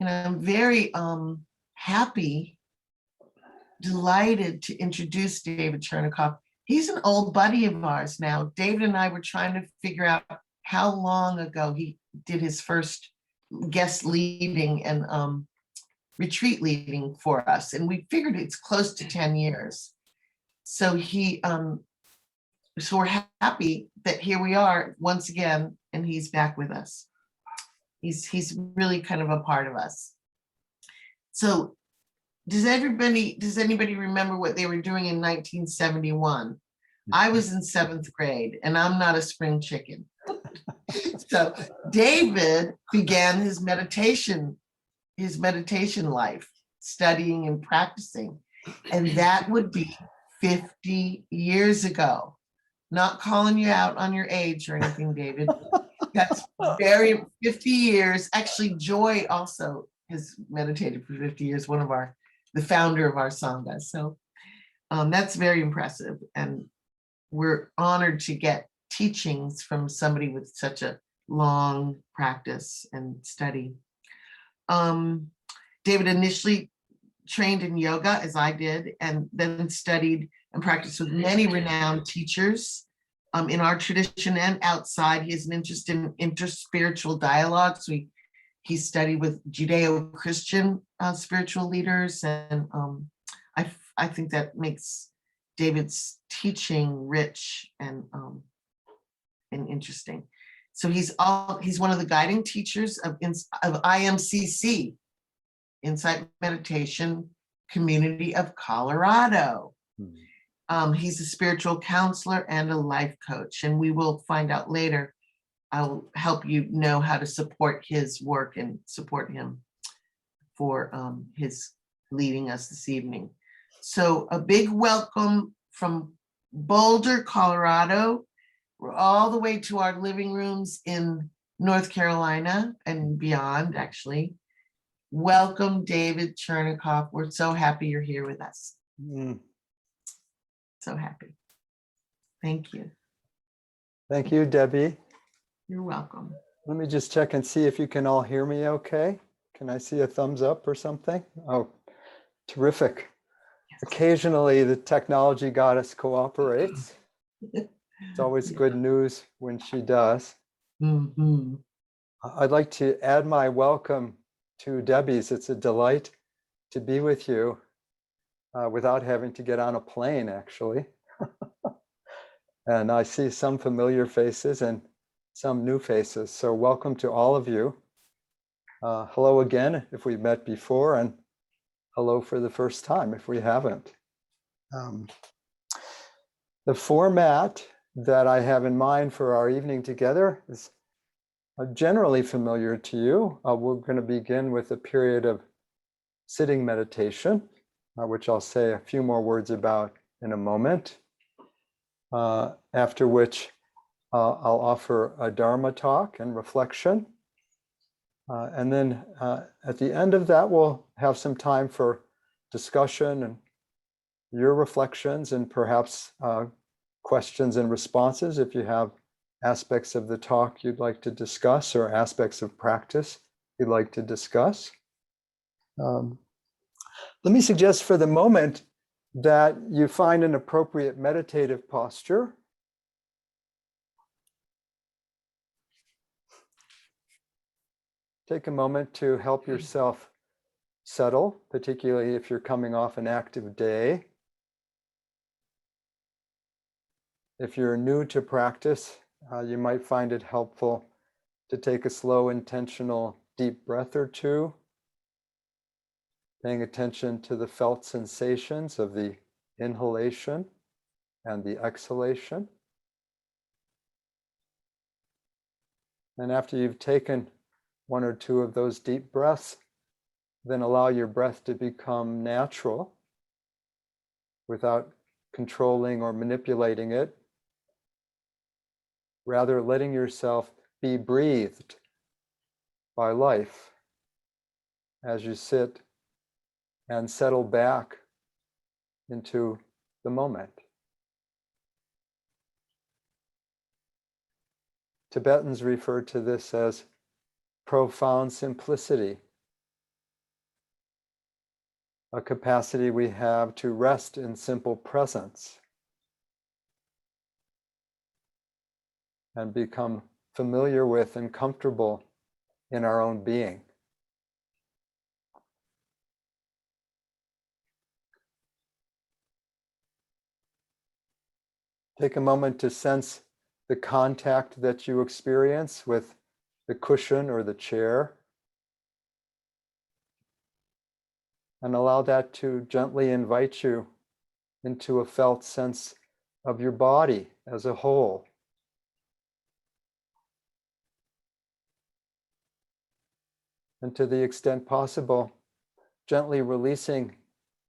I'm very happy, delighted to introduce David Chernikoff. He's an old buddy of ours now. David and I were trying to figure out how long ago he did his first guest leading and retreat leading for us. And we figured it's close to 10 years. So so we're happy that here we are once again, and he's back with us. He's really kind of a part of us. So does anybody remember what they were doing in 1971? I was in 7th grade, and I'm not a spring chicken. So David began his meditation life, studying and practicing. And that would be 50 years ago. Not calling you out on your age or anything, David. That's 50 years. Actually, Joy also has meditated for 50 years, the founder of our Sangha. So that's very impressive. And we're honored to get teachings from somebody with such a long practice and study. David initially trained in yoga, as I did, and then studied and practiced with many renowned teachers in our tradition and outside. He has an interest in interspiritual dialogues. He studied with Judeo-Christian spiritual leaders, and I think that makes David's teaching rich and interesting. So he's one of the guiding teachers of IMCC, Insight Meditation Community of Colorado. He's a spiritual counselor and a life coach, and we will find out later. I'll help you know how to support his work and support him for his leading us this evening. So a big welcome from Boulder, Colorado. We're all the way to our living rooms in North Carolina and beyond, actually. Welcome, David Chernikoff. We're so happy you're here with us. So happy. Thank you. Thank you, Debbie. You're welcome. Let me just check and see if you can all hear me okay. Can I see a thumbs up or something? Oh, terrific. Yes. Occasionally the technology goddess cooperates. It's always good news when she does. Mm-hmm. I'd like to add my welcome to Debbie's. It's a delight to be with you without having to get on a plane, actually. And I see some familiar faces and some new faces. So welcome to all of you. Hello again if we've met before, and hello for the first time if we haven't. The format that I have in mind for our evening together is generally familiar to you. We're going to begin with a period of sitting meditation, which I'll say a few more words about in a moment, after which I'll offer a Dharma talk and reflection. And then at the end of that, we'll have some time for discussion and your reflections and perhaps questions and responses if you have aspects of the talk you'd like to discuss or aspects of practice you'd like to discuss. Let me suggest for the moment that you find an appropriate meditative posture. Take a moment to help yourself settle, particularly if you're coming off an active day. If you're new to practice, you might find it helpful to take a slow, intentional, deep breath or two, paying attention to the felt sensations of the inhalation and the exhalation. And after you've taken one or two of those deep breaths, then allow your breath to become natural without controlling or manipulating it. Rather, letting yourself be breathed by life as you sit and settle back into the moment. Tibetans refer to this as profound simplicity, a capacity we have to rest in simple presence and become familiar with and comfortable in our own being. Take a moment to sense the contact that you experience with the cushion or the chair, and allow that to gently invite you into a felt sense of your body as a whole. And to the extent possible, gently releasing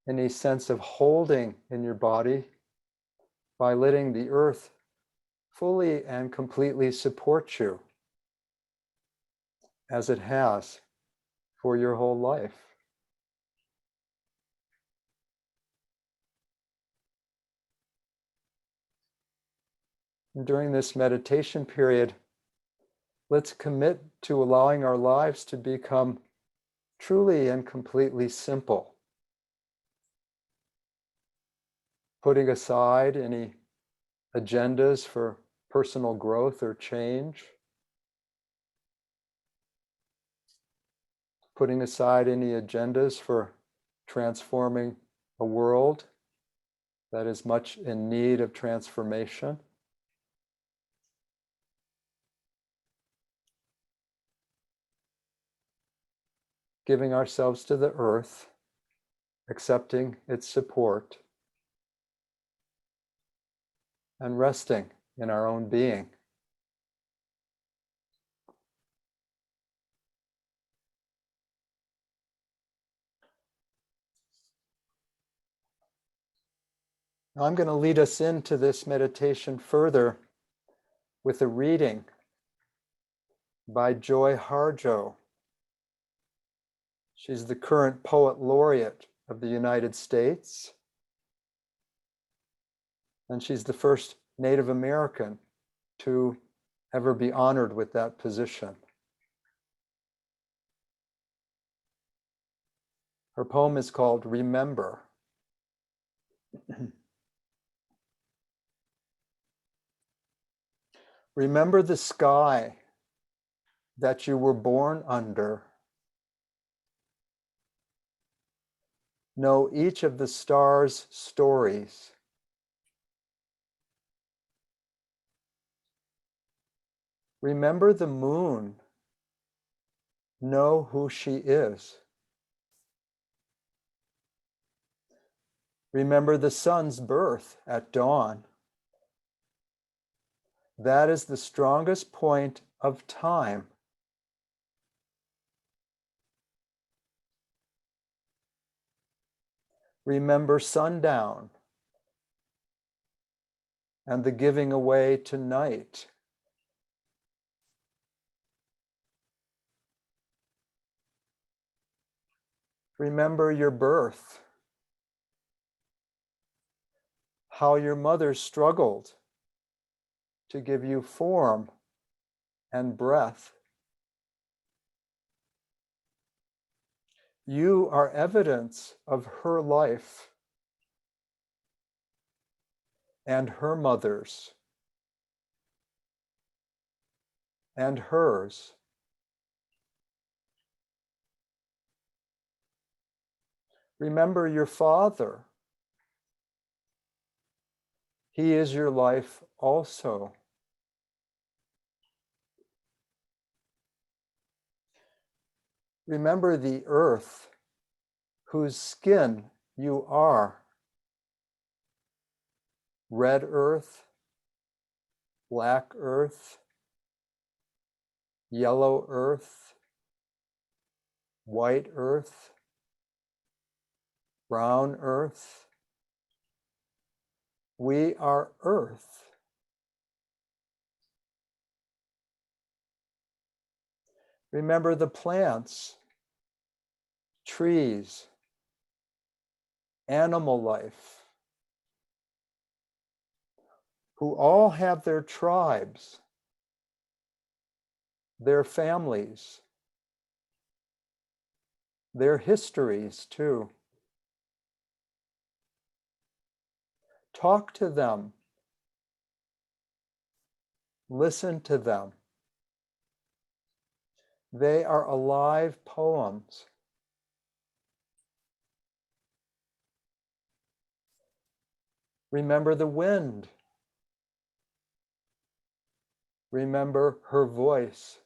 any sense of holding in your body by letting the earth fully and completely support you as it has for your whole life. And during this meditation period, let's commit to allowing our lives to become truly and completely simple, putting aside any agendas for personal growth or change, putting aside any agendas for transforming a world that is much in need of transformation. Giving ourselves to the earth, accepting its support, and resting in our own being. Now I'm going to lead us into this meditation further with a reading by Joy Harjo. She's the current poet laureate of the United States, and she's the first Native American to ever be honored with that position. Her poem is called Remember. Remember the sky that you were born under. Know each of the stars' stories. Remember the moon. Know who she is. Remember the sun's birth at dawn. That is the strongest point of time. Remember sundown and the giving away to night. Remember your birth, how your mother struggled to give you form and breath. You are evidence of her life and her mother's and hers. Remember your father. He is your life also. Remember the earth whose skin you are. Red earth, black earth, yellow earth, white earth, brown earth. We are earth. Remember the plants, trees, animal life, who all have their tribes, their families, their histories too. Talk to them. Listen to them. They are alive poems. Remember the wind. Remember her voice.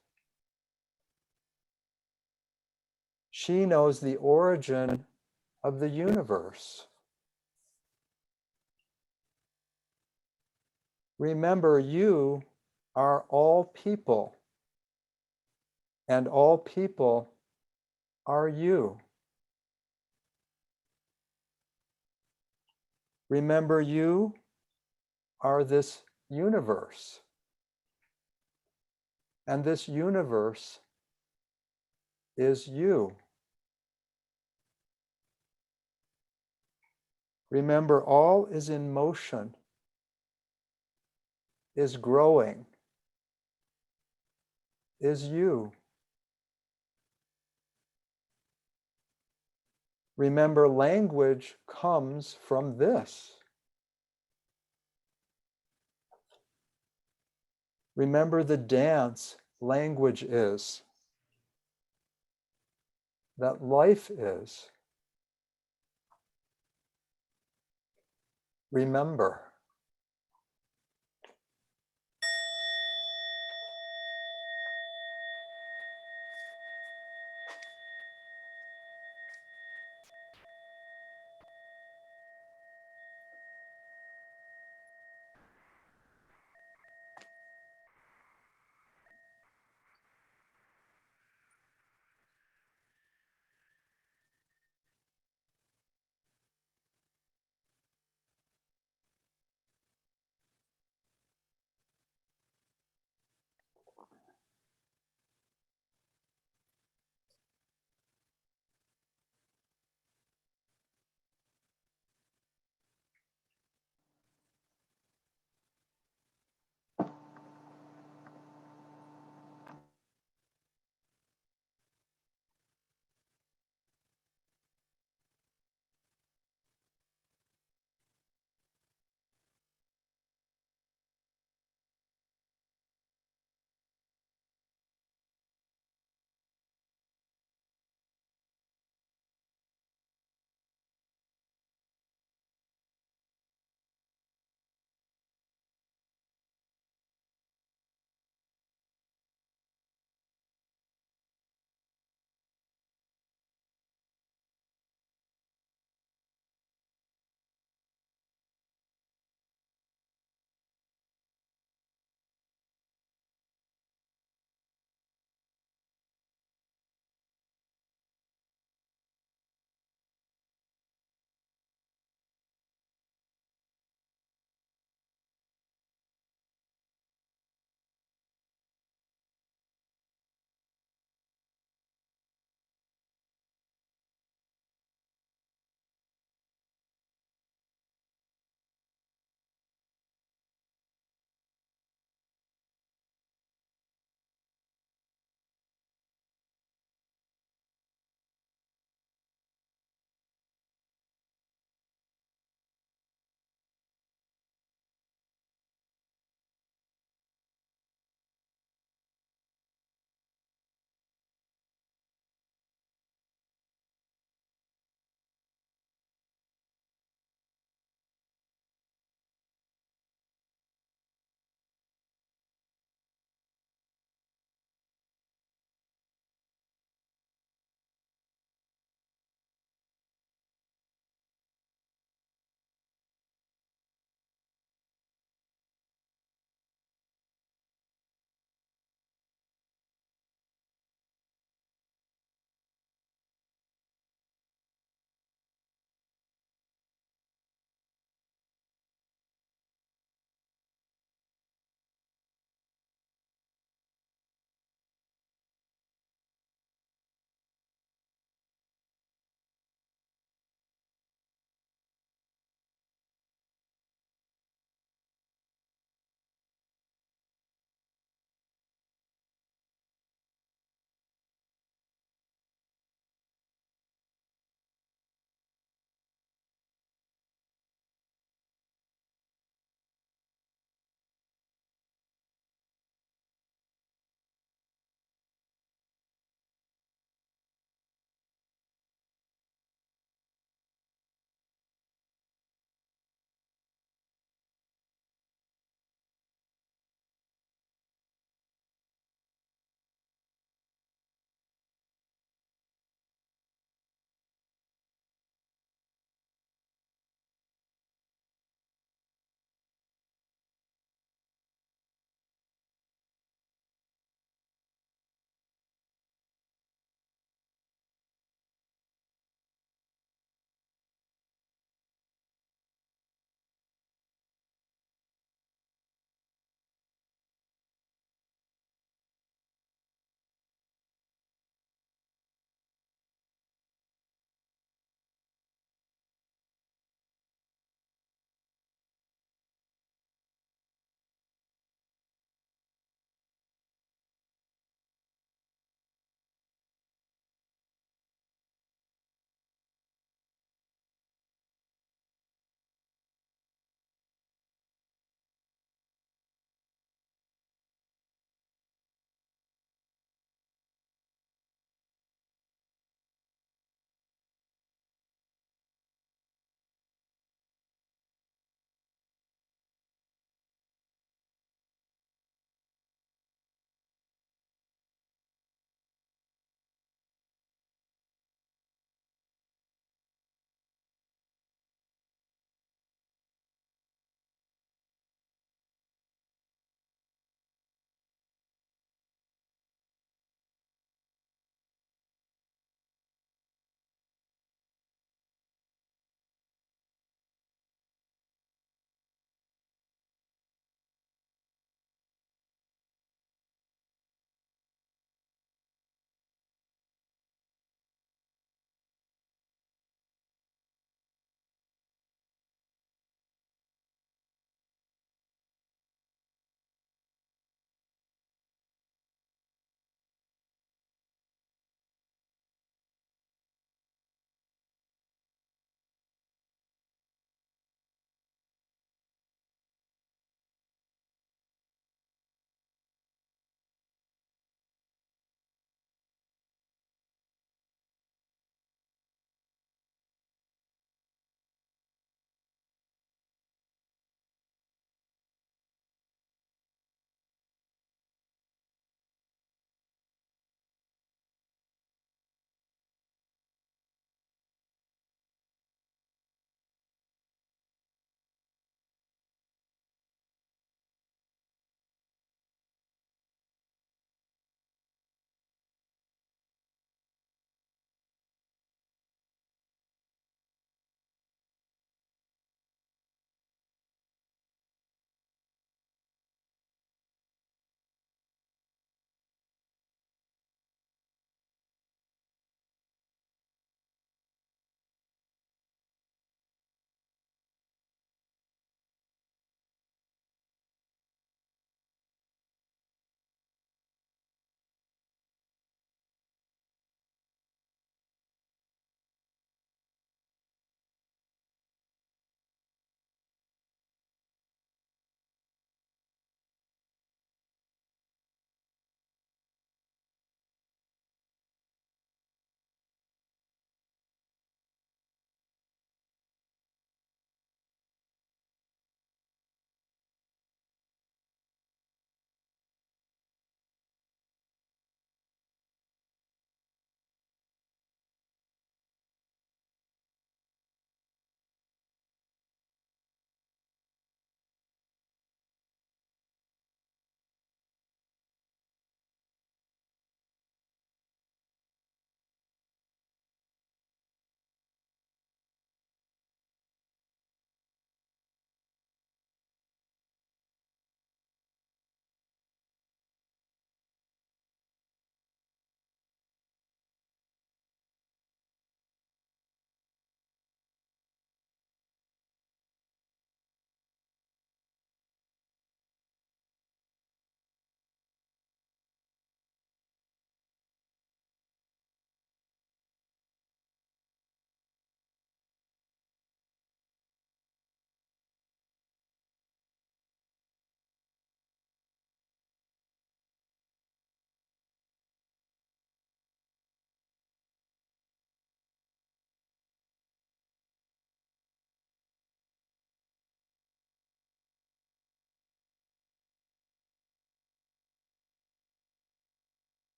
She knows the origin of the universe. Remember, you are all people, and all people are you. Remember, you are this universe, and this universe is you. Remember, all is in motion, is growing, is you. Remember, language comes from this. Remember the dance language is, that life is. Remember.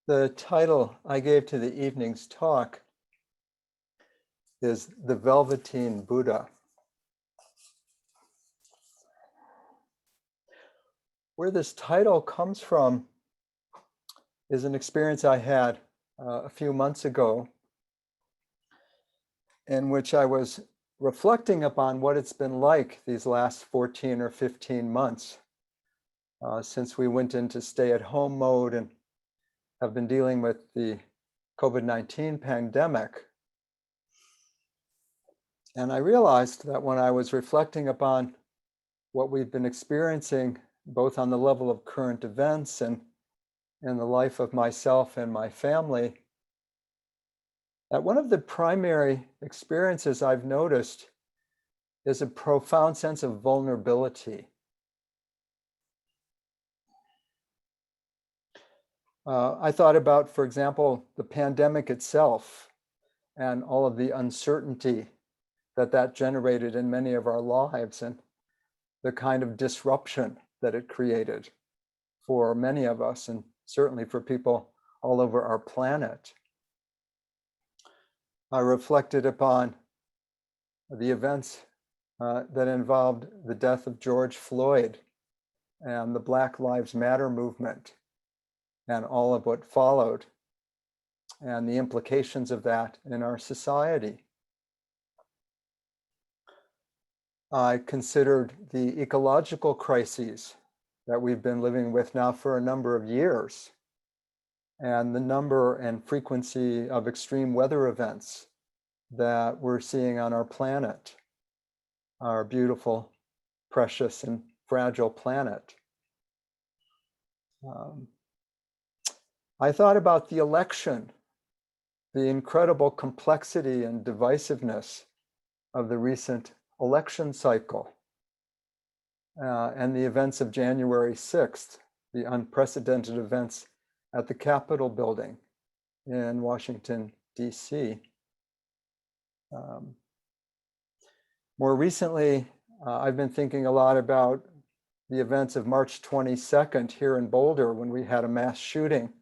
The title I gave to the evening's talk is The Velveteen Buddha. Where this title comes from is an experience I had a few months ago, in which I was reflecting upon what it's been like these last 14 or 15 months since we went into stay-at-home mode and have been dealing with the COVID-19 pandemic. And I realized that when I was reflecting upon what we've been experiencing, both on the level of current events and in the life of myself and my family, that one of the primary experiences I've noticed is a profound sense of vulnerability. I thought about, for example, the pandemic itself and all of the uncertainty that generated in many of our lives and the kind of disruption that it created for many of us and certainly for people all over our planet. I reflected upon the events that involved the death of George Floyd and the Black Lives Matter movement and all of what followed and the implications of that in our society. I considered the ecological crises that we've been living with now for a number of years and the number and frequency of extreme weather events that we're seeing on our planet, our beautiful, precious, and fragile planet. I thought about the election, the incredible complexity and divisiveness of the recent election cycle, and the events of January 6th, the unprecedented events at the Capitol building in Washington, D.C. More recently, I've been thinking a lot about the events of March 22nd here in Boulder when we had a mass shooting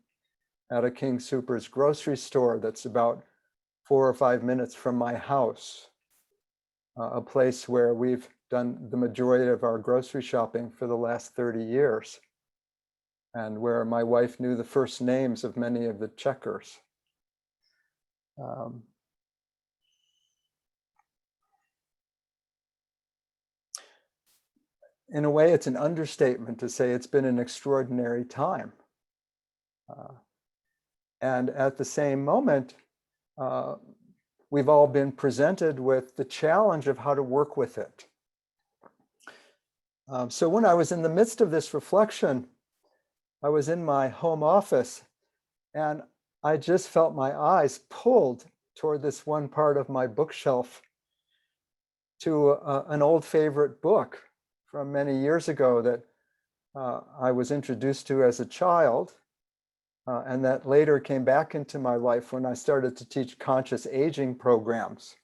at a King Soopers grocery store that's about 4 or 5 minutes from my house, a place where we've done the majority of our grocery shopping for the last 30 years, and where my wife knew the first names of many of the checkers. In a way, it's an understatement to say it's been an extraordinary time. And at the same moment, we've all been presented with the challenge of how to work with it. So when I was in the midst of this reflection, I was in my home office and I just felt my eyes pulled toward this one part of my bookshelf to an old favorite book from many years ago that I was introduced to as a child, and that later came back into my life when I started to teach conscious aging programs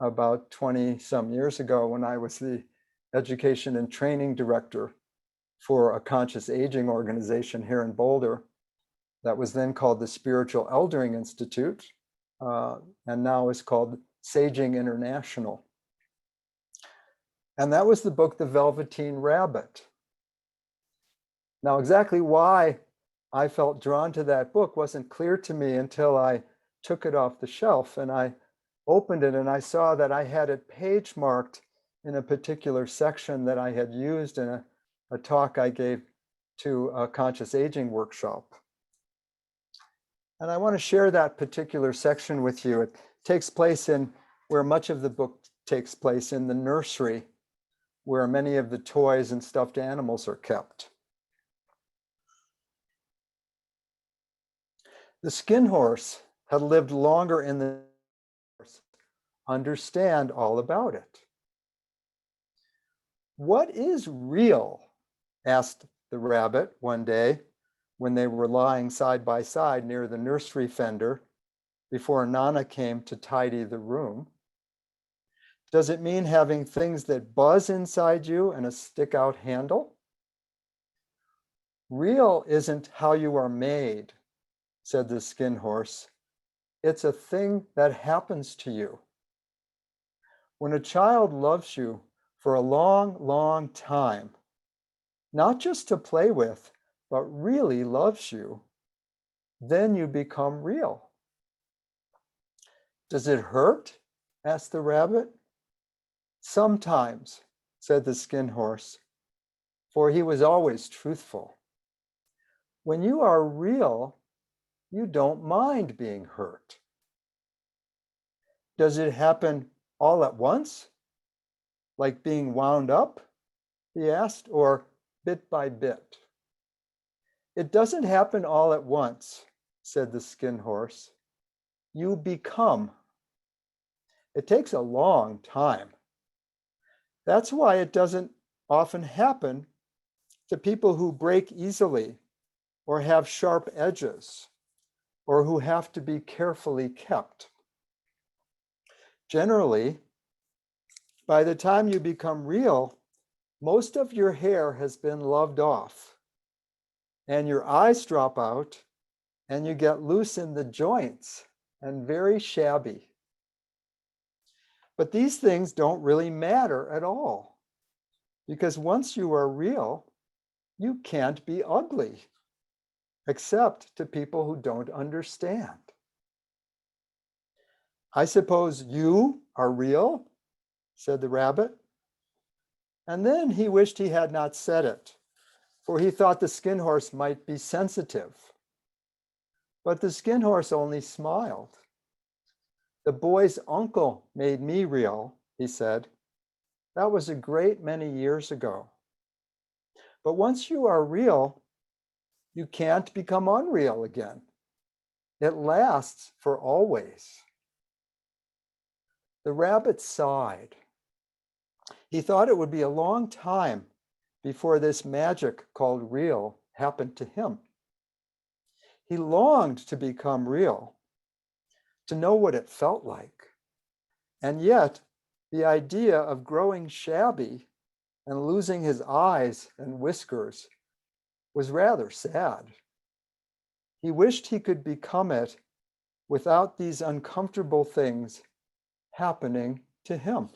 about 20 some years ago, when I was the education and training director for a conscious aging organization here in Boulder that was then called the Spiritual Eldering Institute, and now is called Saging International. And that was the book, The Velveteen Rabbit. Now, exactly why I felt drawn to that book wasn't clear to me until I took it off the shelf and I opened it and I saw that I had it page marked in a particular section that I had used in a talk I gave to a conscious aging workshop. And I want to share that particular section with you. It takes place in where much of the book takes place, in the nursery, where many of the toys and stuffed animals are kept. The skin horse had lived longer in the horse, understand all about it. What is real? Asked the rabbit one day when they were lying side by side near the nursery fender before Nana came to tidy the room. Does it mean having things that buzz inside you and a stick-out handle? Real isn't how you are made, said the skin horse. It's a thing that happens to you. When a child loves you for a long, long time, not just to play with, but really loves you, then you become real. Does it hurt? Asked the rabbit. Sometimes, said the skin horse, for he was always truthful. When you are real, you don't mind being hurt. Does it happen all at once? Like being wound up? He asked, or bit by bit? It doesn't happen all at once, said the skin horse. You become. It takes a long time. That's why it doesn't often happen to people who break easily or have sharp edges or who have to be carefully kept. Generally, by the time you become real, most of your hair has been loved off and your eyes drop out and you get loose in the joints and very shabby. But these things don't really matter at all, because once you are real, you can't be ugly, except to people who don't understand. I suppose you are real, said the rabbit. And then he wished he had not said it, for he thought the skin horse might be sensitive. But the skin horse only smiled. The boy's uncle made me real, he said. That was a great many years ago. But once you are real, you can't become unreal again. It lasts for always. The rabbit sighed. He thought it would be a long time before this magic called real happened to him. He longed to become real, to know what it felt like. And yet, the idea of growing shabby and losing his eyes and whiskers was rather sad. He wished he could become it without these uncomfortable things happening to him.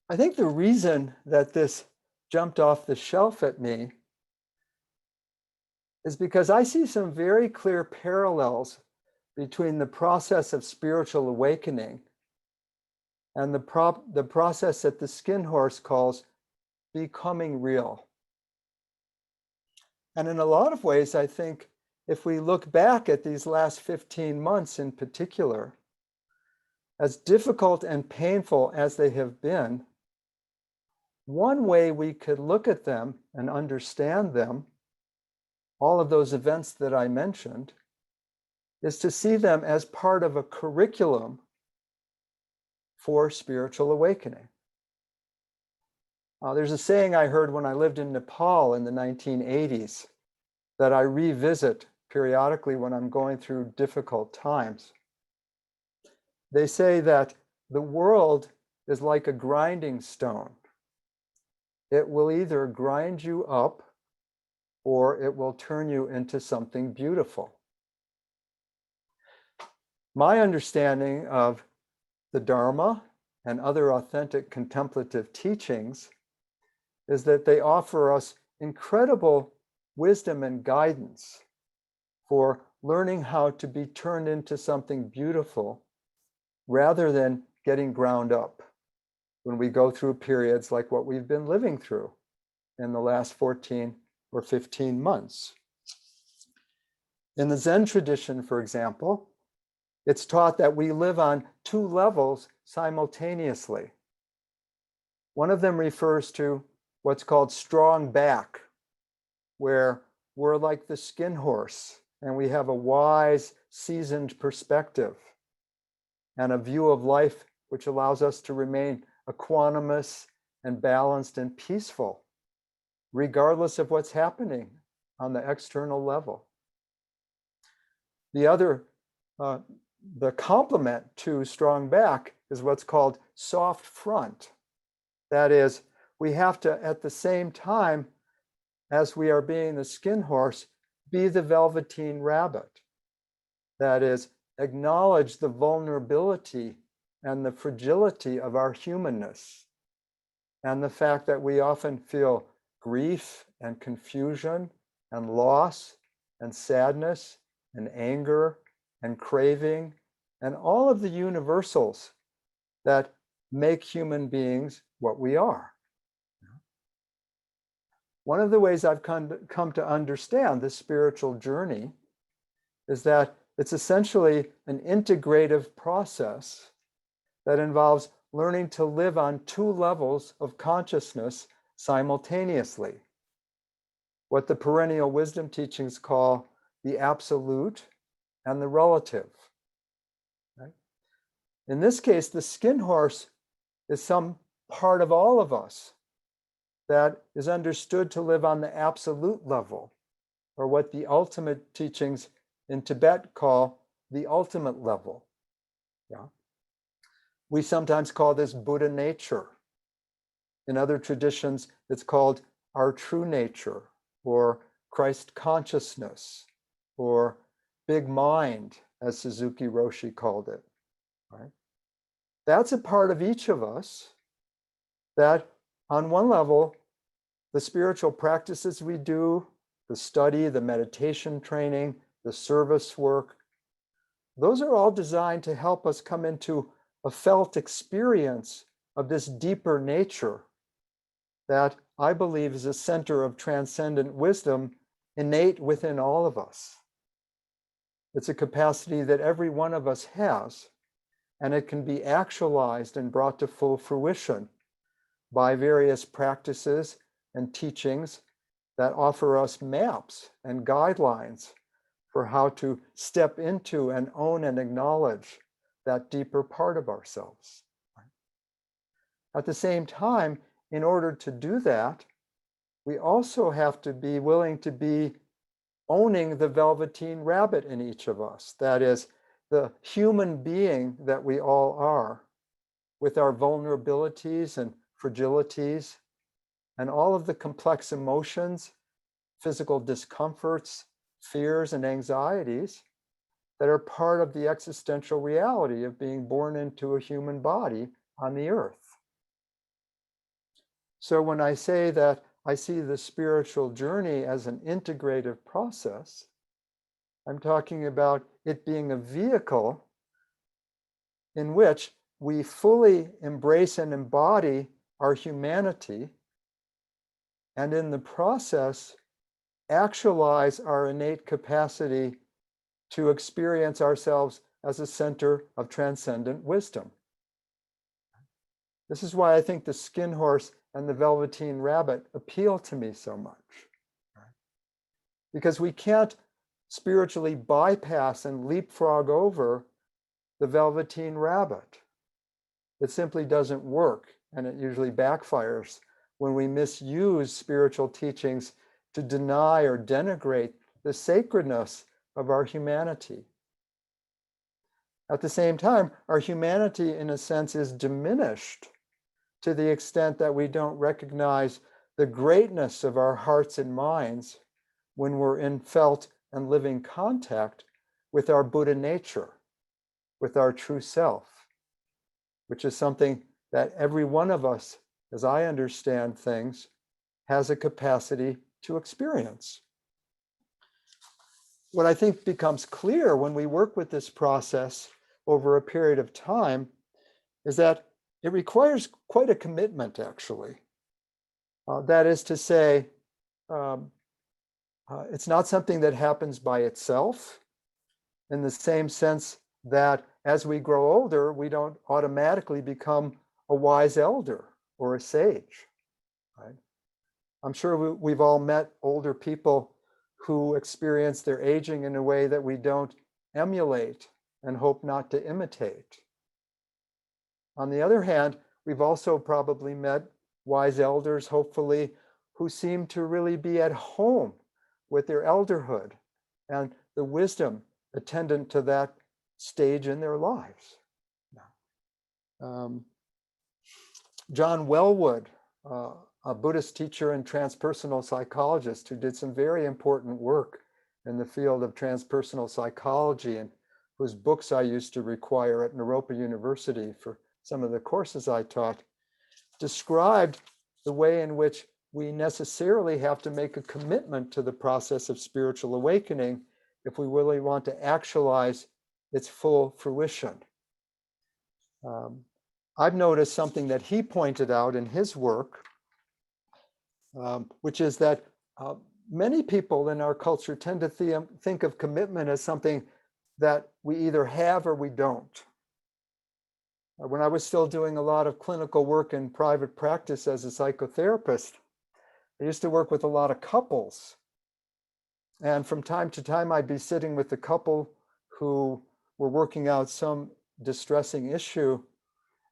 I think the reason that this jumped off the shelf at me is because I see some very clear parallels between the process of spiritual awakening and the process that the skin horse calls becoming real. And in a lot of ways, I think if we look back at these last 15 months in particular, as difficult and painful as they have been, one way we could look at them and understand them, all of those events that I mentioned, is to see them as part of a curriculum for spiritual awakening. There's a saying I heard when I lived in Nepal in the 1980s that I revisit periodically when I'm going through difficult times. They say that the world is like a grinding stone. It will either grind you up or it will turn you into something beautiful. My understanding of the Dharma and other authentic contemplative teachings is that they offer us incredible wisdom and guidance for learning how to be turned into something beautiful rather than getting ground up when we go through periods like what we've been living through in the last 14 or 15 months. In the Zen tradition, for example, it's taught that we live on two levels simultaneously. One of them refers to what's called strong back, where we're like the skin horse and we have a wise, seasoned perspective and a view of life which allows us to remain equanimous and balanced and peaceful, regardless of what's happening on the external level. The other, the complement to strong back is what's called soft front. That is, we have to, at the same time as we are being the skin horse, be the Velveteen Rabbit. That is, acknowledge the vulnerability and the fragility of our humanness, and the fact that we often feel grief and confusion and loss and sadness and anger and craving and all of the universals that make human beings what we are. One of the ways I've come to understand this spiritual journey is that it's essentially an integrative process that involves learning to live on two levels of consciousness simultaneously. What the perennial wisdom teachings call the absolute and the relative. Right? In this case, the skin horse is some part of all of us that is understood to live on the absolute level, or what the ultimate teachings in Tibet call the ultimate level. Yeah. We sometimes call this Buddha nature. In other traditions, it's called our true nature, or Christ consciousness, or big mind, as Suzuki Roshi called it. Right? That's a part of each of us that, on one level, the spiritual practices we do, the study, the meditation training, the service work, those are all designed to help us come into a felt experience of this deeper nature that I believe is a center of transcendent wisdom innate within all of us. It's a capacity that every one of us has, and it can be actualized and brought to full fruition by various practices and teachings that offer us maps and guidelines for how to step into and own and acknowledge that deeper part of ourselves. At the same time, in order to do that, we also have to be willing to be owning the Velveteen Rabbit in each of us. That is, the human being that we all are, with our vulnerabilities and fragilities, and all of the complex emotions, physical discomforts, fears, and anxieties that are part of the existential reality of being born into a human body on the earth. So when I say that I see the spiritual journey as an integrative process, I'm talking about it being a vehicle in which we fully embrace and embody our humanity, and in the process, actualize our innate capacity to experience ourselves as a center of transcendent wisdom. This is why I think the skin horse and the Velveteen Rabbit appeal to me so much. Because we can't spiritually bypass and leapfrog over the Velveteen Rabbit. It simply doesn't work, and it usually backfires when we misuse spiritual teachings to deny or denigrate the sacredness of our humanity. At the same time, our humanity, in a sense, is diminished to the extent that we don't recognize the greatness of our hearts and minds when we're in felt and living contact with our Buddha nature, with our true self, which is something that every one of us, as I understand things, has a capacity to experience. what I think becomes clear when we work with this process over a period of time is that it requires quite a commitment, actually. That is to say, it's not something that happens by itself, in the same sense that as we grow older, we don't automatically become a wise elder or a sage. Right? I'm sure we've all met older people who experience their aging in a way that we don't emulate and hope not to imitate. On the other hand, we've also probably met wise elders, hopefully, who seem to really be at home with their elderhood and the wisdom attendant to that stage in their lives. John Wellwood, a Buddhist teacher and transpersonal psychologist who did some very important work in the field of transpersonal psychology, and whose books I used to require at Naropa University for some of the courses I taught, described the way in which we necessarily have to make a commitment to the process of spiritual awakening if we really want to actualize its full fruition. I've noticed something that he pointed out in his work, which is that many people in our culture tend to think of commitment as something that we either have or we don't. When I was still doing a lot of clinical work in private practice as a psychotherapist, I used to work with a lot of couples. And from time to time, I'd be sitting with the couple who were working out some distressing issue,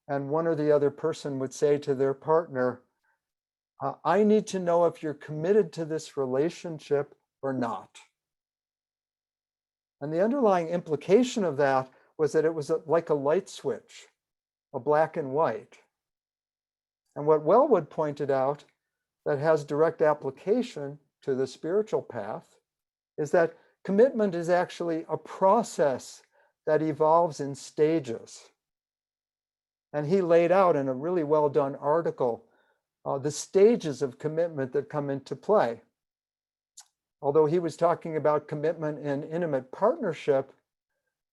and one or the other person would say to their partner, I need to know if you're committed to this relationship or not. And the underlying implication of that was that it was like a light switch, a black and white. And what Wellwood pointed out that has direct application to the spiritual path is that commitment is actually a process that evolves in stages. And he laid out in a really well done article the stages of commitment that come into play. Although he was talking about commitment in intimate partnership,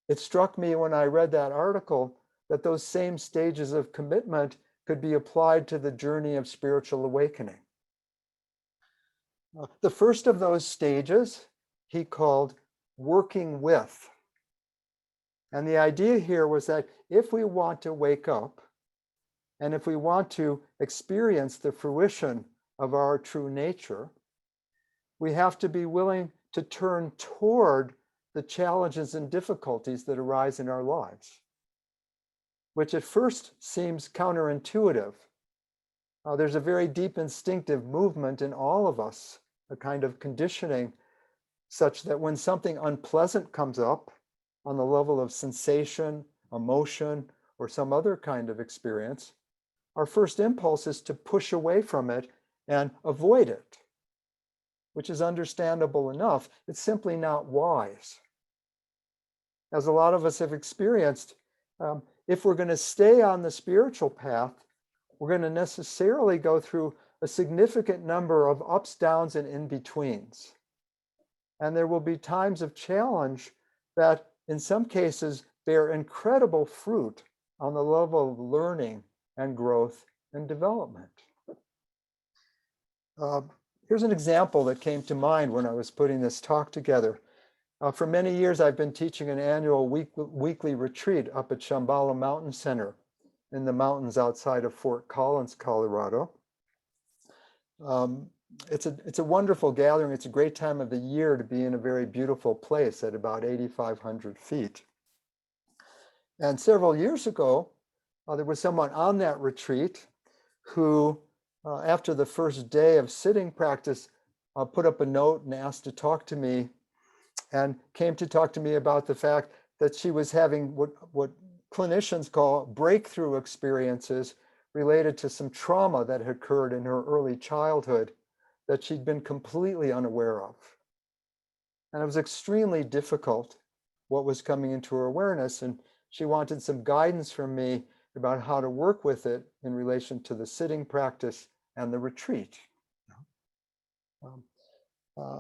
it struck me when I read that article that those same stages of commitment could be applied to the journey of spiritual awakening. The first of those stages he called working with. And the idea here was that if we want to wake up, and if we want to experience the fruition of our true nature, we have to be willing to turn toward the challenges and difficulties that arise in our lives, which at first seems counterintuitive. There's a very deep instinctive movement in all of us, a kind of conditioning, such that when something unpleasant comes up on the level of sensation, emotion, or some other kind of experience, our first impulse is to push away from it and avoid it, which is understandable enough. It's simply not wise. As a lot of us have experienced, if we're going to stay on the spiritual path, we're going to necessarily go through a significant number of ups, downs, and in-betweens. And there will be times of challenge that in some cases bear incredible fruit on the level of learning and growth and development. Here's an example that came to mind when I was putting this talk together. For many years, I've been teaching an annual weekly retreat up at Shambhala Mountain Center in the mountains outside of Fort Collins, Colorado. It's a wonderful gathering. It's a great time of the year to be in a very beautiful place at about 8,500 feet. And several years ago, there was someone on that retreat who, after the first day of sitting practice, put up a note and asked to talk to me, and came to talk to me about the fact that she was having what clinicians call breakthrough experiences related to some trauma that had occurred in her early childhood that she'd been completely unaware of. And it was extremely difficult what was coming into her awareness, and she wanted some guidance from me about how to work with it in relation to the sitting practice and the retreat.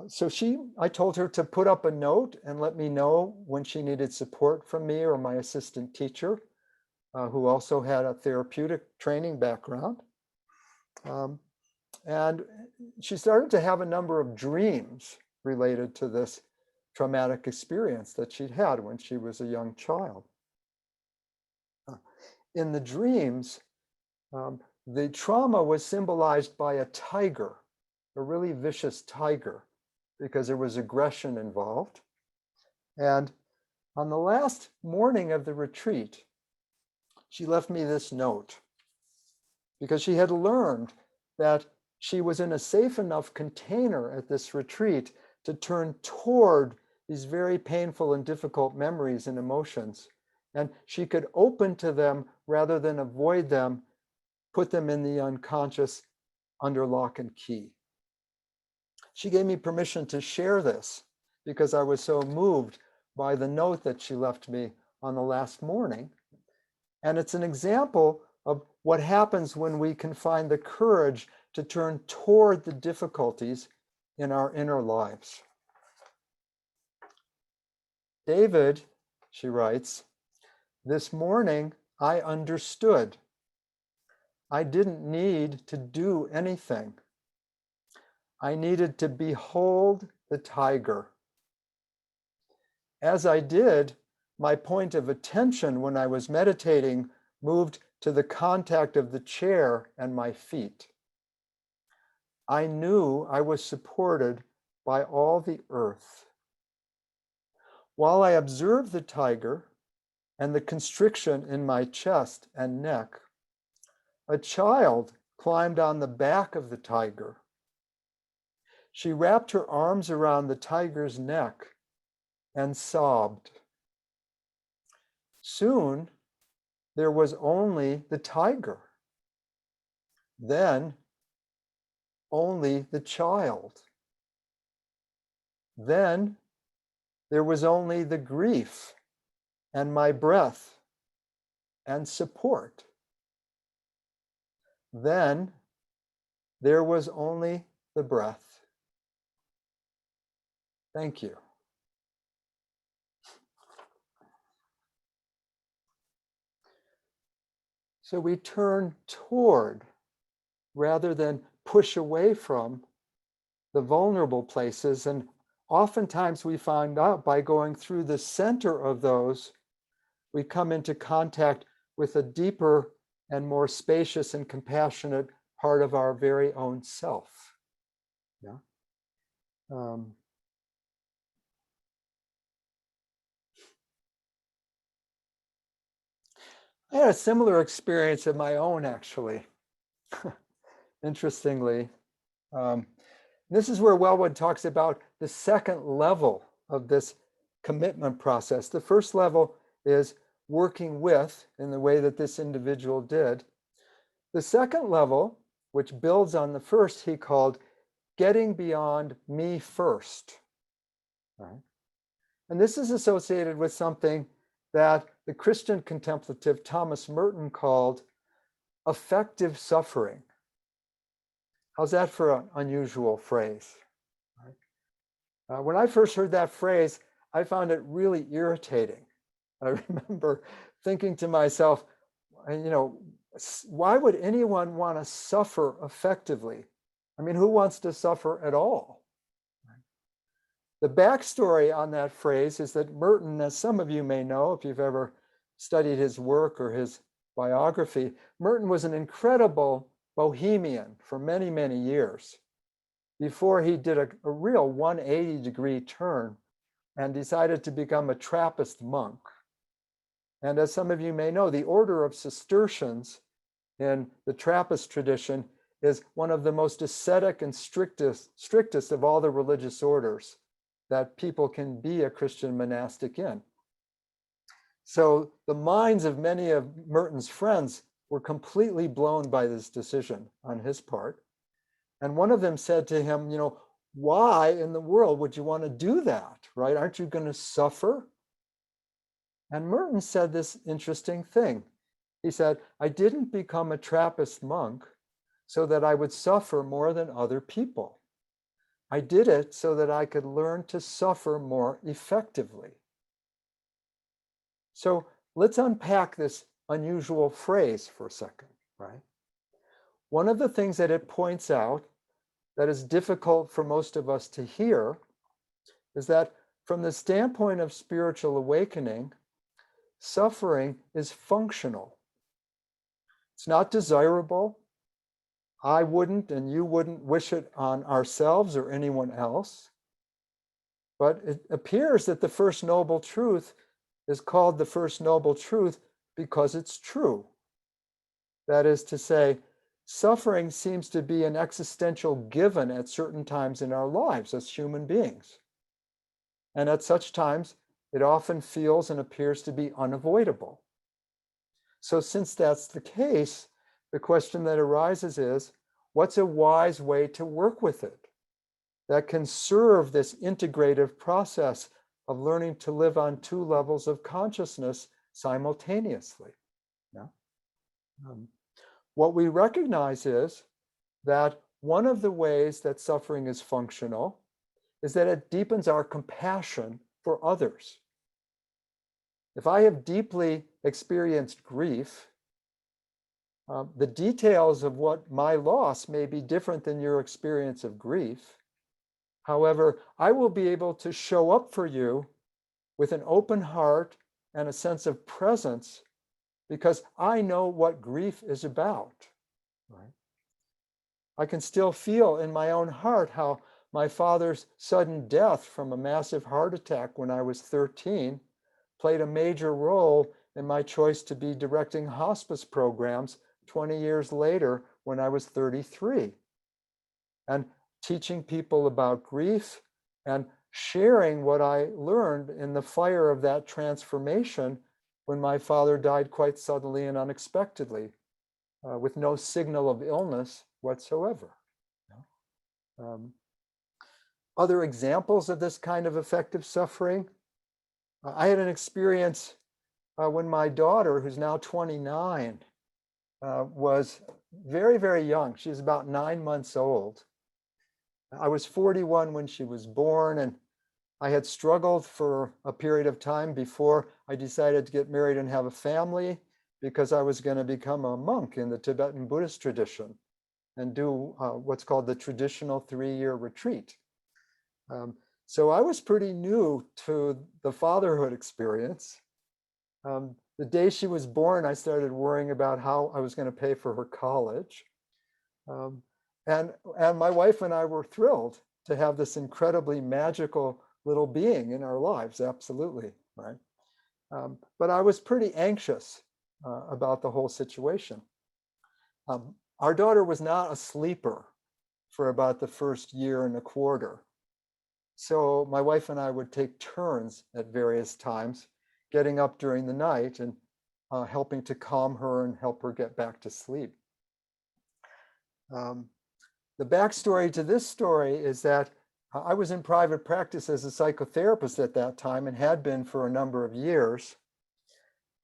So I told her to put up a note and let me know when she needed support from me or my assistant teacher, who also had a therapeutic training background. And she started to have a number of dreams related to this traumatic experience that she'd had when she was a young child. In the dreams, the trauma was symbolized by a tiger, a really vicious tiger, because there was aggression involved. And on the last morning of the retreat, she left me this note because she had learned that she was in a safe enough container at this retreat to turn toward these very painful and difficult memories and emotions. And she could open to them rather than avoid them, put them in the unconscious under lock and key. She gave me permission to share this because I was so moved by the note that she left me on the last morning. And it's an example of what happens when we can find the courage to turn toward the difficulties in our inner lives. David, she writes, this morning I understood. I didn't need to do anything. I needed to behold the tiger. As I did, my point of attention when I was meditating moved to the contact of the chair and my feet. I knew I was supported by all the earth. While I observed the tiger and the constriction in my chest and neck, a child climbed on the back of the tiger. She wrapped her arms around the tiger's neck and sobbed. Soon, there was only the tiger. Then, only the child. Then, there was only the grief and my breath and support. Then, there was only the breath. Thank you. So we turn toward rather than push away from the vulnerable places. And oftentimes we find out by going through the center of those, we come into contact with a deeper and more spacious and compassionate part of our very own self. Yeah. I had a similar experience of my own, actually. Interestingly, this is where Wellwood talks about the second level of this commitment process. The first level is working with, in the way that this individual did. The second level, which builds on the first, he called getting beyond me first. Right? And this is associated with something that the Christian contemplative Thomas Merton called affective suffering. How's that for an unusual phrase? Right? When I first heard that phrase, I found it really irritating. I remember thinking to myself, why would anyone want to suffer effectively? I mean, who wants to suffer at all? The backstory on that phrase is that Merton, as some of you may know, if you've ever studied his work or his biography, Merton was an incredible bohemian for many, many years before he did a real 180-degree turn and decided to become a Trappist monk. And as some of you may know, the order of Cistercians in the Trappist tradition is one of the most ascetic and strictest of all the religious orders that people can be a Christian monastic in. So the minds of many of Merton's friends were completely blown by this decision on his part. And one of them said to him, why in the world would you want to do that, right? Aren't you going to suffer? And Merton said this interesting thing. He said, I didn't become a Trappist monk so that I would suffer more than other people. I did it so that I could learn to suffer more effectively. So let's unpack this unusual phrase for a second, right? One of the things that it points out that is difficult for most of us to hear is that from the standpoint of spiritual awakening, suffering is functional. It's not desirable. I wouldn't and you wouldn't wish it on ourselves or anyone else. But it appears that the First Noble Truth is called the First Noble Truth because it's true. That is to say, suffering seems to be an existential given at certain times in our lives as human beings. And at such times, it often feels and appears to be unavoidable. So since that's the case, the question that arises is, what's a wise way to work with it that can serve this integrative process of learning to live on two levels of consciousness simultaneously? Yeah. What we recognize is that one of the ways that suffering is functional is that it deepens our compassion for others. If I have deeply experienced grief, the details of what my loss may be different than your experience of grief. However, I will be able to show up for you with an open heart and a sense of presence because I know what grief is about. Right? I can still feel in my own heart how my father's sudden death from a massive heart attack when I was 13 played a major role in my choice to be directing hospice programs 20 years later when I was 33. And teaching people about grief and sharing what I learned in the fire of that transformation when my father died quite suddenly and unexpectedly, with no signal of illness whatsoever. Other examples of this kind of effective suffering, I had an experience when my daughter, who's now 29, was very, very young. She was about 9 months old. I was 41 when she was born, and I had struggled for a period of time before I decided to get married and have a family because I was going to become a monk in the Tibetan Buddhist tradition and do what's called the traditional 3-year retreat. So I was pretty new to the fatherhood experience. The day she was born, I started worrying about how I was going to pay for her college. And my wife and I were thrilled to have this incredibly magical little being in our lives, absolutely, right? But I was pretty anxious about the whole situation. Our daughter was not a sleeper for about the first year and a quarter. So my wife and I would take turns at various times, getting up during the night and helping to calm her and help her get back to sleep. The backstory to this story is that I was in private practice as a psychotherapist at that time and had been for a number of years.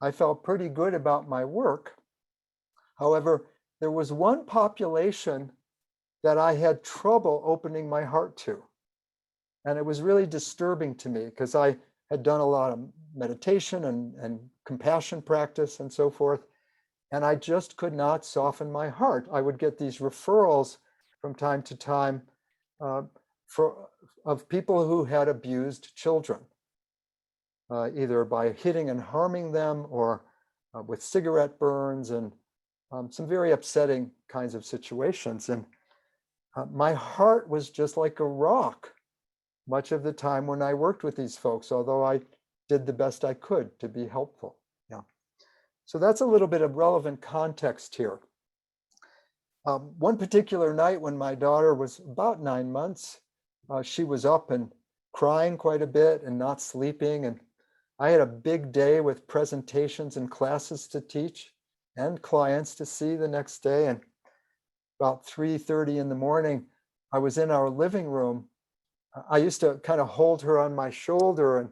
I felt pretty good about my work. However, there was one population that I had trouble opening my heart to. And it was really disturbing to me because I had done a lot of meditation and compassion practice and so forth. And I just could not soften my heart. I would get these referrals from time to time of people who had abused children, either by hitting and harming them or with cigarette burns and some very upsetting kinds of situations. And my heart was just like a rock much of the time when I worked with these folks, although I did the best I could to be helpful. Yeah. So that's a little bit of relevant context here. One particular night when my daughter was about 9 months, she was up and crying quite a bit and not sleeping. And I had a big day with presentations and classes to teach and clients to see the next day. And about 3:30 in the morning, I was in our living room. I used to kind of hold her on my shoulder and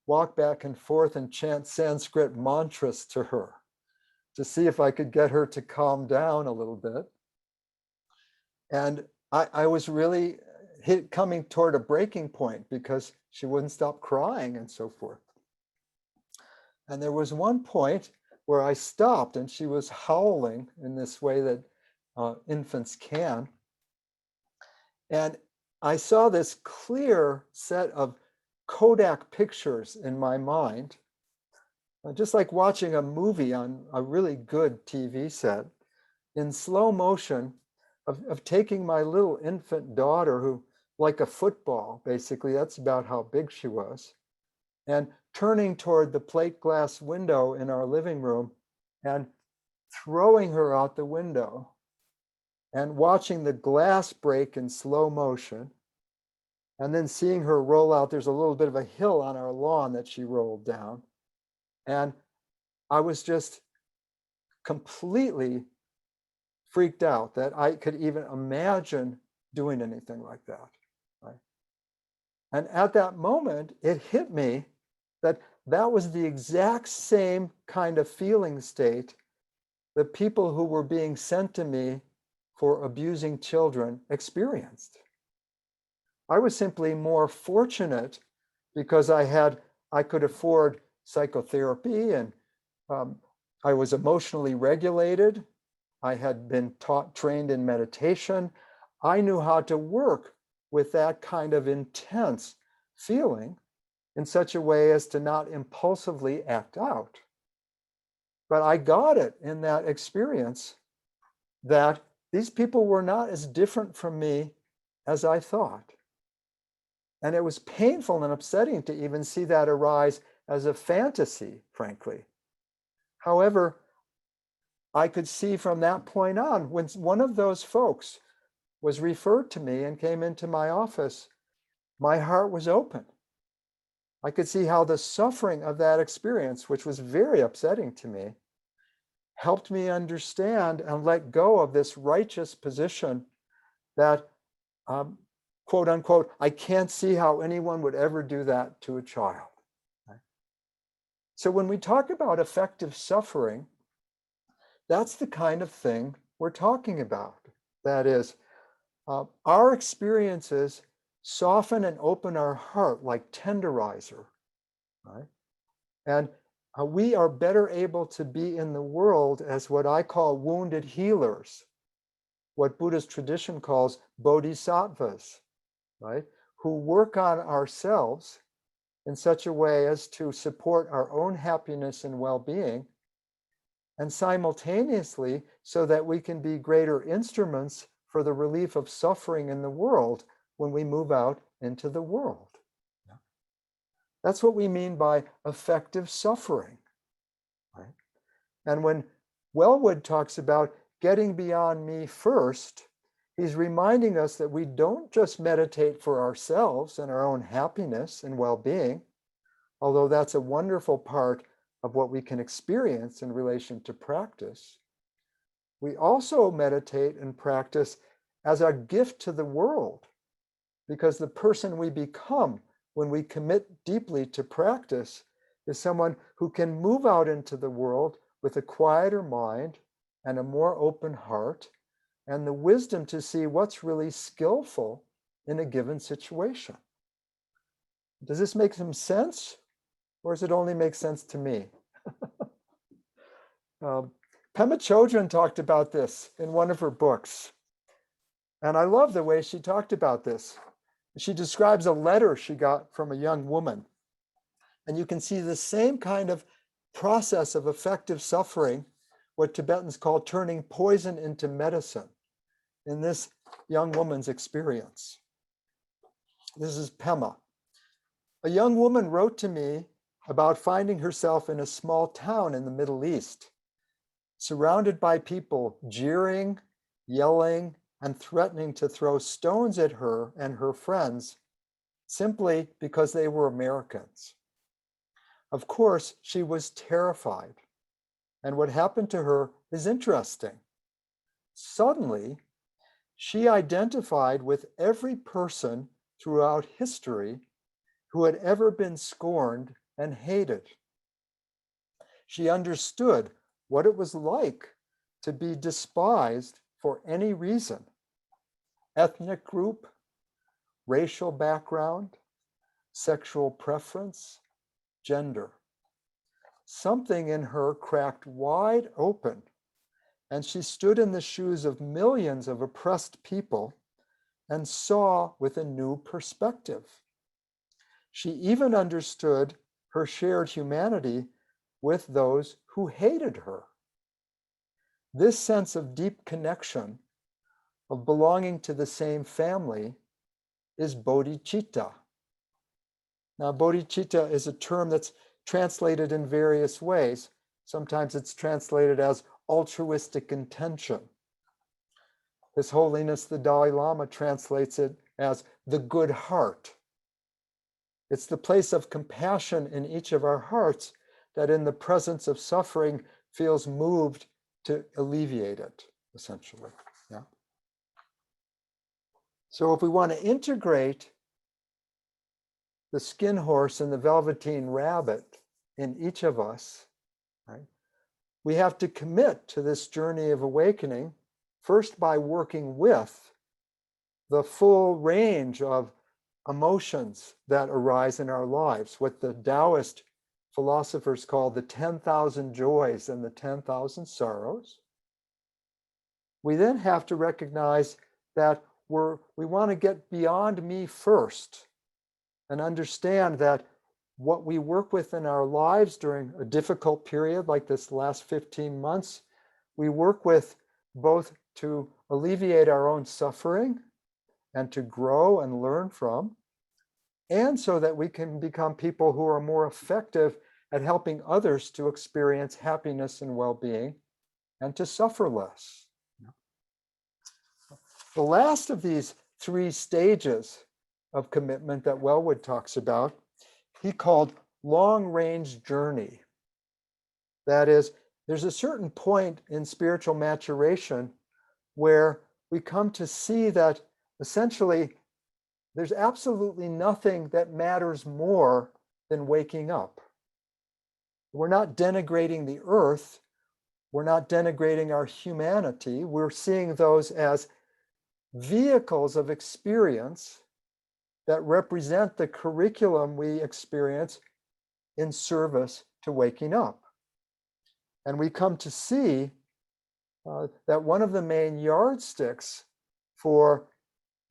walk back and forth and chant Sanskrit mantras to her to see if I could get her to calm down a little bit. And I was really coming toward a breaking point because she wouldn't stop crying and so forth. And there was one point where I stopped and she was howling in this way that infants can. And I saw this clear set of Kodak pictures in my mind, just like watching a movie on a really good TV set, in slow motion of taking my little infant daughter, who, like a football, basically, that's about how big she was, and turning toward the plate glass window in our living room and throwing her out the window and watching the glass break in slow motion, and then seeing her roll out. There's a little bit of a hill on our lawn that she rolled down. And I was just completely freaked out that I could even imagine doing anything like that. Right? And at that moment, it hit me that that was the exact same kind of feeling state that people who were being sent to me for abusing children experienced. I was simply more fortunate because I could afford psychotherapy, and I was emotionally regulated. I had been trained in meditation. I knew how to work with that kind of intense feeling in such a way as to not impulsively act out. But I got it in that experience that these people were not as different from me as I thought. And it was painful and upsetting to even see that arise as a fantasy, frankly. However, I could see from that point on, when one of those folks was referred to me and came into my office, my heart was open. I could see how the suffering of that experience, which was very upsetting to me, helped me understand and let go of this righteous position that, quote unquote, I can't see how anyone would ever do that to a child. Right? So when we talk about effective suffering, that's the kind of thing we're talking about. That is, our experiences soften and open our heart like tenderizer, right? And we are better able to be in the world as what I call wounded healers, what Buddhist tradition calls bodhisattvas, right? Who work on ourselves in such a way as to support our own happiness and well-being, and simultaneously so that we can be greater instruments for the relief of suffering in the world when we move out into the world. That's what we mean by effective suffering. Right? And when Wellwood talks about getting beyond me first, he's reminding us that we don't just meditate for ourselves and our own happiness and well-being, although that's a wonderful part of what we can experience in relation to practice. We also meditate and practice as a gift to the world, because the person we become when we commit deeply to practice is someone who can move out into the world with a quieter mind and a more open heart and the wisdom to see what's really skillful in a given situation. Does this make some sense? Or does it only make sense to me? Pema Chodron talked about this in one of her books. And I love the way she talked about this. She describes a letter she got from a young woman. And you can see the same kind of process of effective suffering, what Tibetans call turning poison into medicine, in this young woman's experience. This is Pema. A young woman wrote to me about finding herself in a small town in the Middle East, surrounded by people jeering, yelling, and threatening to throw stones at her and her friends simply because they were Americans. Of course, she was terrified, and what happened to her is interesting. Suddenly, she identified with every person throughout history who had ever been scorned and hated. She understood what it was like to be despised for any reason, ethnic group, racial background, sexual preference, gender. Something in her cracked wide open, and she stood in the shoes of millions of oppressed people and saw with a new perspective. She even understood her shared humanity with those who hated her. This sense of deep connection, of belonging to the same family, is bodhicitta. Now, bodhicitta is a term that's translated in various ways. Sometimes it's translated as altruistic intention. His Holiness the Dalai Lama translates it as the good heart. It's the place of compassion in each of our hearts that in the presence of suffering feels moved to alleviate it, essentially. Yeah. So if we want to integrate the skin horse and the Velveteen Rabbit in each of us, right, we have to commit to this journey of awakening, first by working with the full range of emotions that arise in our lives, what the Taoist philosophers call the 10,000 joys and the 10,000 sorrows. We then have to recognize that we want to get beyond me first and understand that what we work with in our lives during a difficult period like this last 15 months, we work with both to alleviate our own suffering and to grow and learn from, and so that we can become people who are more effective at helping others to experience happiness and well-being and to suffer less. The last of these three stages of commitment that Wellwood talks about, he called long-range journey. That is, there's a certain point in spiritual maturation where we come to see that essentially there's absolutely nothing that matters more than waking up. We're not denigrating the earth. We're not denigrating our humanity. We're seeing those as vehicles of experience that represent the curriculum we experience in service to waking up. And we come to see that one of the main yardsticks for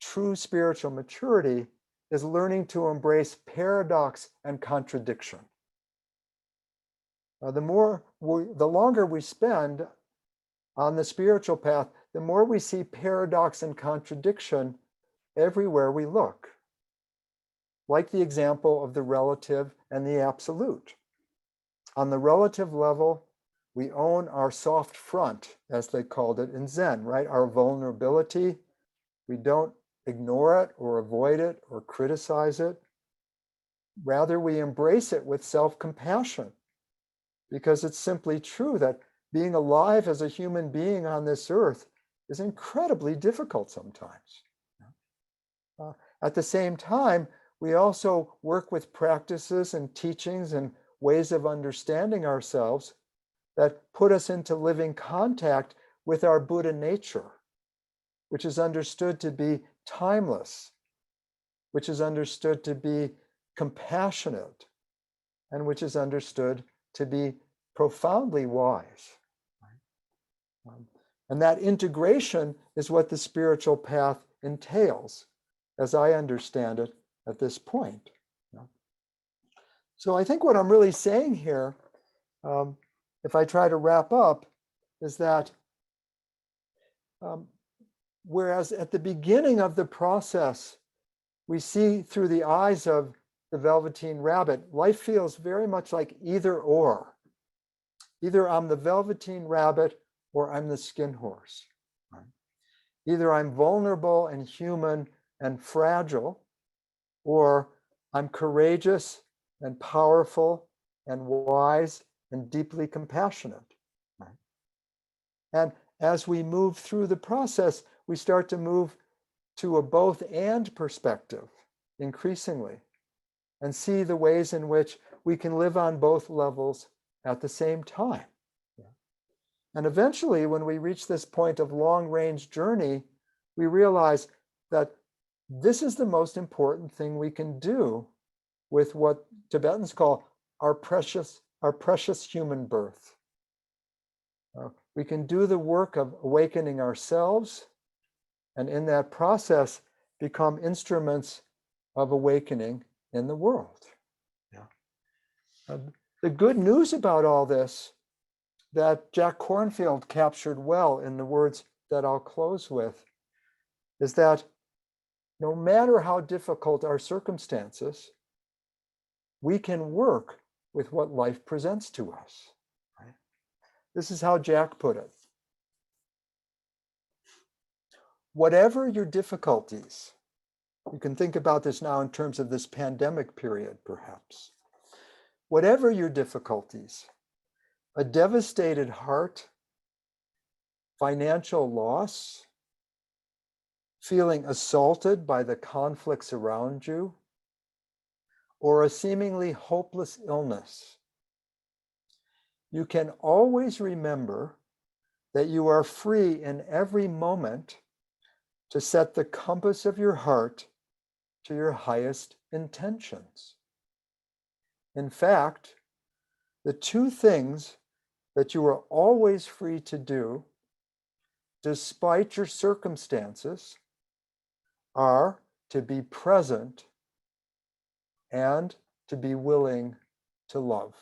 true spiritual maturity is learning to embrace paradox and contradiction. The longer we spend on the spiritual path, the more we see paradox and contradiction everywhere we look. Like the example of the relative and the absolute. On the relative level, we own our soft front, as they called it in Zen, right? Our vulnerability. We don't ignore it or avoid it or criticize it. Rather, we embrace it with self-compassion, because it's simply true that being alive as a human being on this earth is incredibly difficult sometimes. At the same time, we also work with practices and teachings and ways of understanding ourselves that put us into living contact with our Buddha nature, which is understood to be timeless, which is understood to be compassionate, and which is understood to be profoundly wise. And that integration is what the spiritual path entails, as I understand it at this point. So I think what I'm really saying here, if I try to wrap up, is that whereas at the beginning of the process, we see through the eyes of the Velveteen Rabbit, life feels very much like either or. Either I'm the Velveteen Rabbit or I'm the skin horse. Either I'm vulnerable and human and fragile, or I'm courageous and powerful and wise and deeply compassionate. And as we move through the process, we start to move to a both and perspective increasingly, and see the ways in which we can live on both levels at the same time. And eventually, when we reach this point of long-range journey, we realize that this is the most important thing we can do with what Tibetans call our precious human birth. We can do the work of awakening ourselves, and in that process become instruments of awakening in the world. Yeah. The good news about all this that Jack Kornfield captured well in the words that I'll close with is that no matter how difficult our circumstances, we can work with what life presents to us. Right? This is how Jack put it. Whatever your difficulties, you can think about this now in terms of this pandemic period, perhaps. Whatever your difficulties, a devastated heart, financial loss, feeling assaulted by the conflicts around you, or a seemingly hopeless illness, you can always remember that you are free in every moment to set the compass of your heart to your highest intentions. In fact, the two things that you are always free to do, despite your circumstances, are to be present and to be willing to love.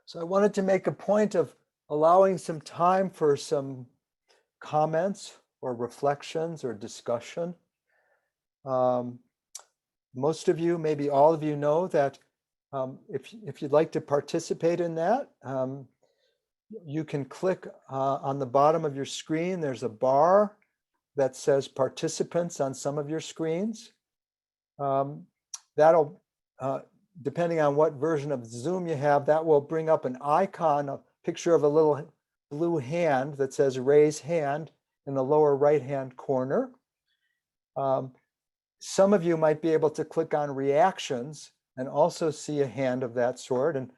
So I wanted to make a point of allowing some time for some comments or reflections or discussion. Most of you, maybe all of you, know that if you'd like to participate in that, you can click on the bottom of your screen. There's a bar that says participants on some of your screens. That'll, depending on what version of Zoom you have, that will bring up an icon, a picture of a little blue hand that says raise hand in the lower right-hand corner. Some of you might be able to click on reactions and also see a hand of that sort. And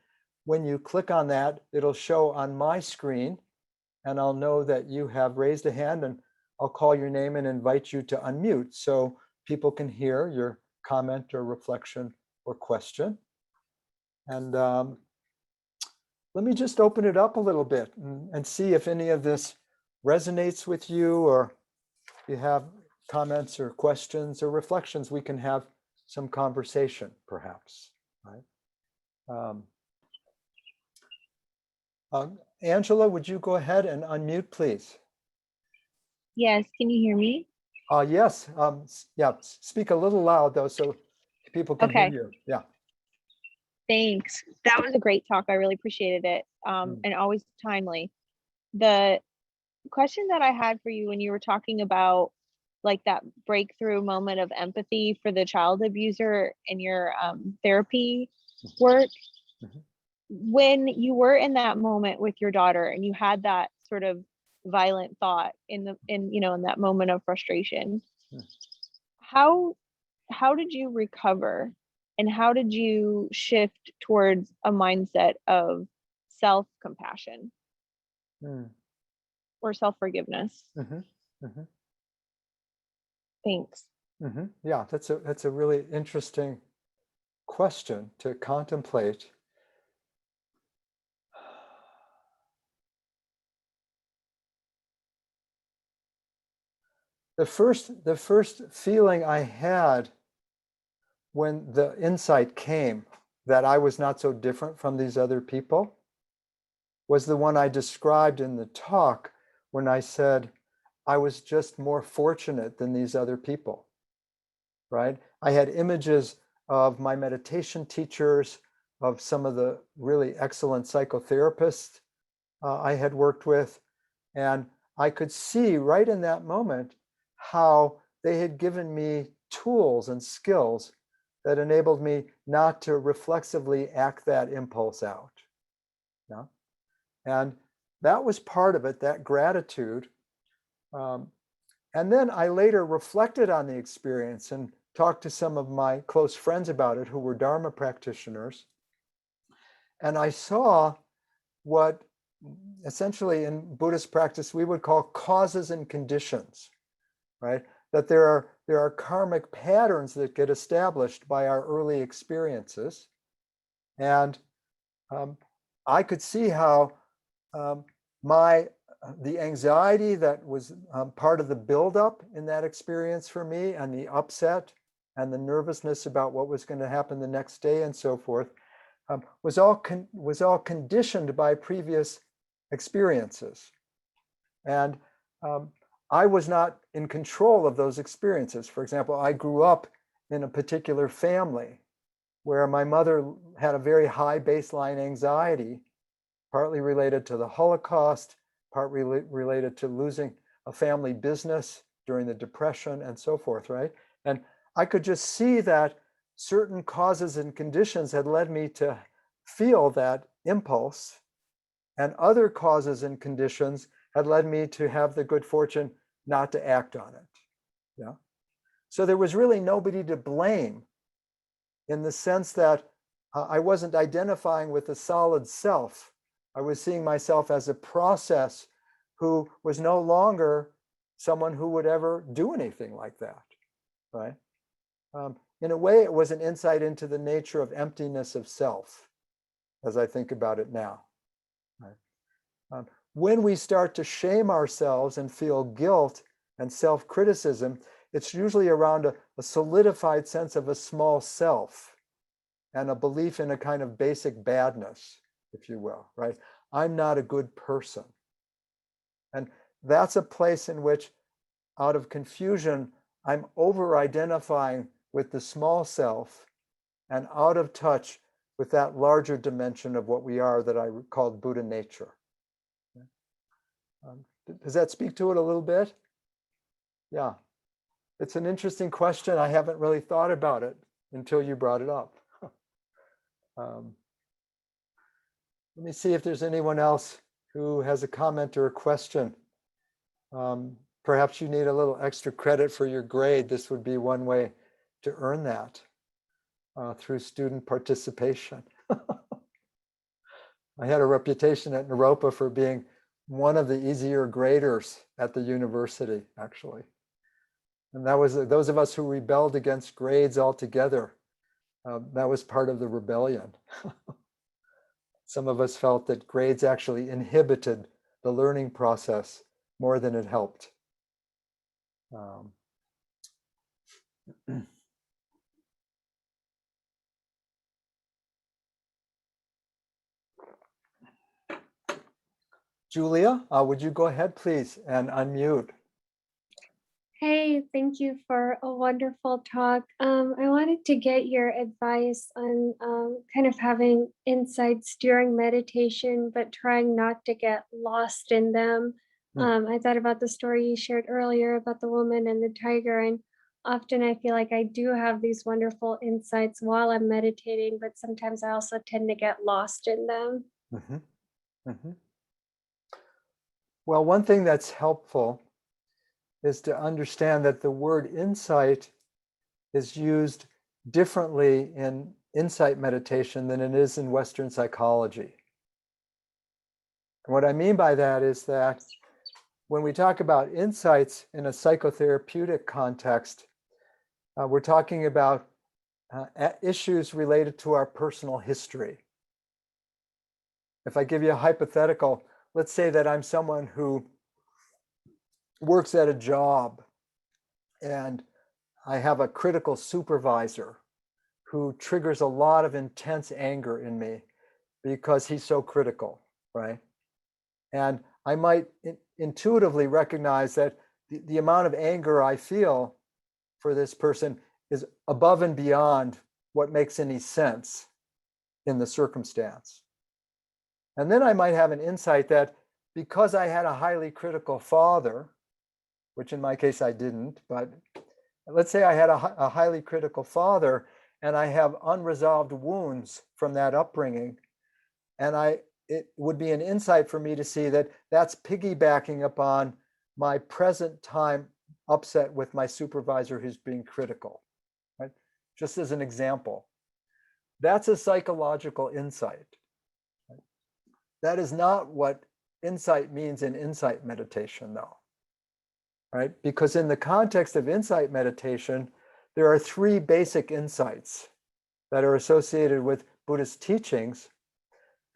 when you click on that, it'll show on my screen, and I'll know that you have raised a hand, and I'll call your name and invite you to unmute so people can hear your comment or reflection or question. And let me just open it up a little bit and see if any of this resonates with you, or if you have comments or questions or reflections. We can have some conversation, perhaps. Right? Angela, would you go ahead and unmute, please? Yes, can you hear me? Yes. Yeah, speak a little loud though, so people can hear you. Yeah. Thanks. That was a great talk. I really appreciated it. And always timely. The question that I had for you when you were talking about like that breakthrough moment of empathy for the child abuser in your therapy work, when you were in that moment with your daughter and you had that sort of violent thought in that moment of frustration, how did you recover, and how did you shift towards a mindset of self-compassion or self-forgiveness? Thanks. Yeah, that's a really interesting question to contemplate. The first feeling I had when the insight came that I was not so different from these other people was the one I described in the talk, when I said I was just more fortunate than these other people, right? I had images of my meditation teachers, of some of the really excellent psychotherapists I had worked with, and I could see right in that moment how they had given me tools and skills that enabled me not to reflexively act that impulse out. Yeah? And that was part of it, that gratitude And then I later reflected on the experience and talked to some of my close friends about it who were Dharma practitioners. And I saw what essentially in Buddhist practice we would call causes and conditions, right? That there are karmic patterns that get established by our early experiences. And I could see how the anxiety that was part of the buildup in that experience for me, and the upset and the nervousness about what was going to happen the next day and so forth, was all conditioned by previous experiences. And I was not in control of those experiences. For example, I grew up in a particular family where my mother had a very high baseline anxiety, partly related to the Holocaust, partly related to losing a family business during the Depression and so forth, right? And I could just see that certain causes and conditions had led me to feel that impulse, and other causes and conditions had led me to have the good fortune not to act on it. Yeah. So there was really nobody to blame, in the sense that I wasn't identifying with the solid self. I was seeing myself as a process who was no longer someone who would ever do anything like that, right? In a way, it was an insight into the nature of emptiness of self, as I think about it now. Right? When we start to shame ourselves and feel guilt and self-criticism, it's usually around a solidified sense of a small self and a belief in a kind of basic badness, if you will, right? I'm not a good person. And that's a place in which, out of confusion, I'm over-identifying with the small self and out of touch with that larger dimension of what we are that I called Buddha nature. Does that speak to it a little bit? Yeah. It's an interesting question. I haven't really thought about it until you brought it up. Let me see if there's anyone else who has a comment or a question. Perhaps you need a little extra credit for your grade. This would be one way to earn that through student participation. I had a reputation at Naropa for being one of the easier graders at the university, actually. And that was those of us who rebelled against grades altogether. That was part of the rebellion. Some of us felt that grades actually inhibited the learning process more than it helped. Julia, would you go ahead, please, and unmute? Hey, thank you for a wonderful talk. I wanted to get your advice on kind of having insights during meditation, but trying not to get lost in them. I thought about the story you shared earlier about the woman and the tiger, and often I feel like I do have these wonderful insights while I'm meditating, but sometimes I also tend to get lost in them. Mm-hmm. Mm-hmm. Well, one thing that's helpful is to understand that the word insight is used differently in insight meditation than it is in Western psychology. And what I mean by that is that when we talk about insights in a psychotherapeutic context, we're talking about issues related to our personal history. If I give you a hypothetical, let's say that I'm someone who works at a job and I have a critical supervisor who triggers a lot of intense anger in me because he's so critical, right? And I might intuitively recognize that the amount of anger I feel for this person is above and beyond what makes any sense in the circumstance. And then I might have an insight that because I had a highly critical father, which in my case I didn't, but let's say I had a highly critical father and I have unresolved wounds from that upbringing, and it would be an insight for me to see that that's piggybacking upon my present time upset with my supervisor who's being critical, right? Just as an example. That's a psychological insight. Right? That is not what insight means in insight meditation, though, right? Because in the context of insight meditation, there are three basic insights that are associated with Buddhist teachings,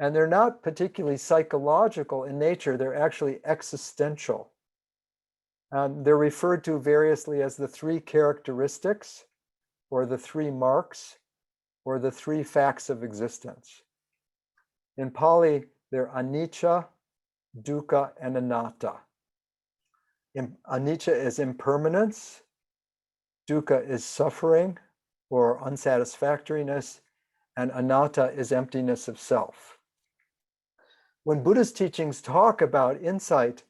and they're not particularly psychological in nature, they're actually existential. They're referred to variously as the three characteristics, or the three marks, or the three facts of existence. In Pali, they're anicca, dukkha, and anatta. Anicca is impermanence, dukkha is suffering or unsatisfactoriness, and anatta is emptiness of self. When Buddhist teachings talk about insight,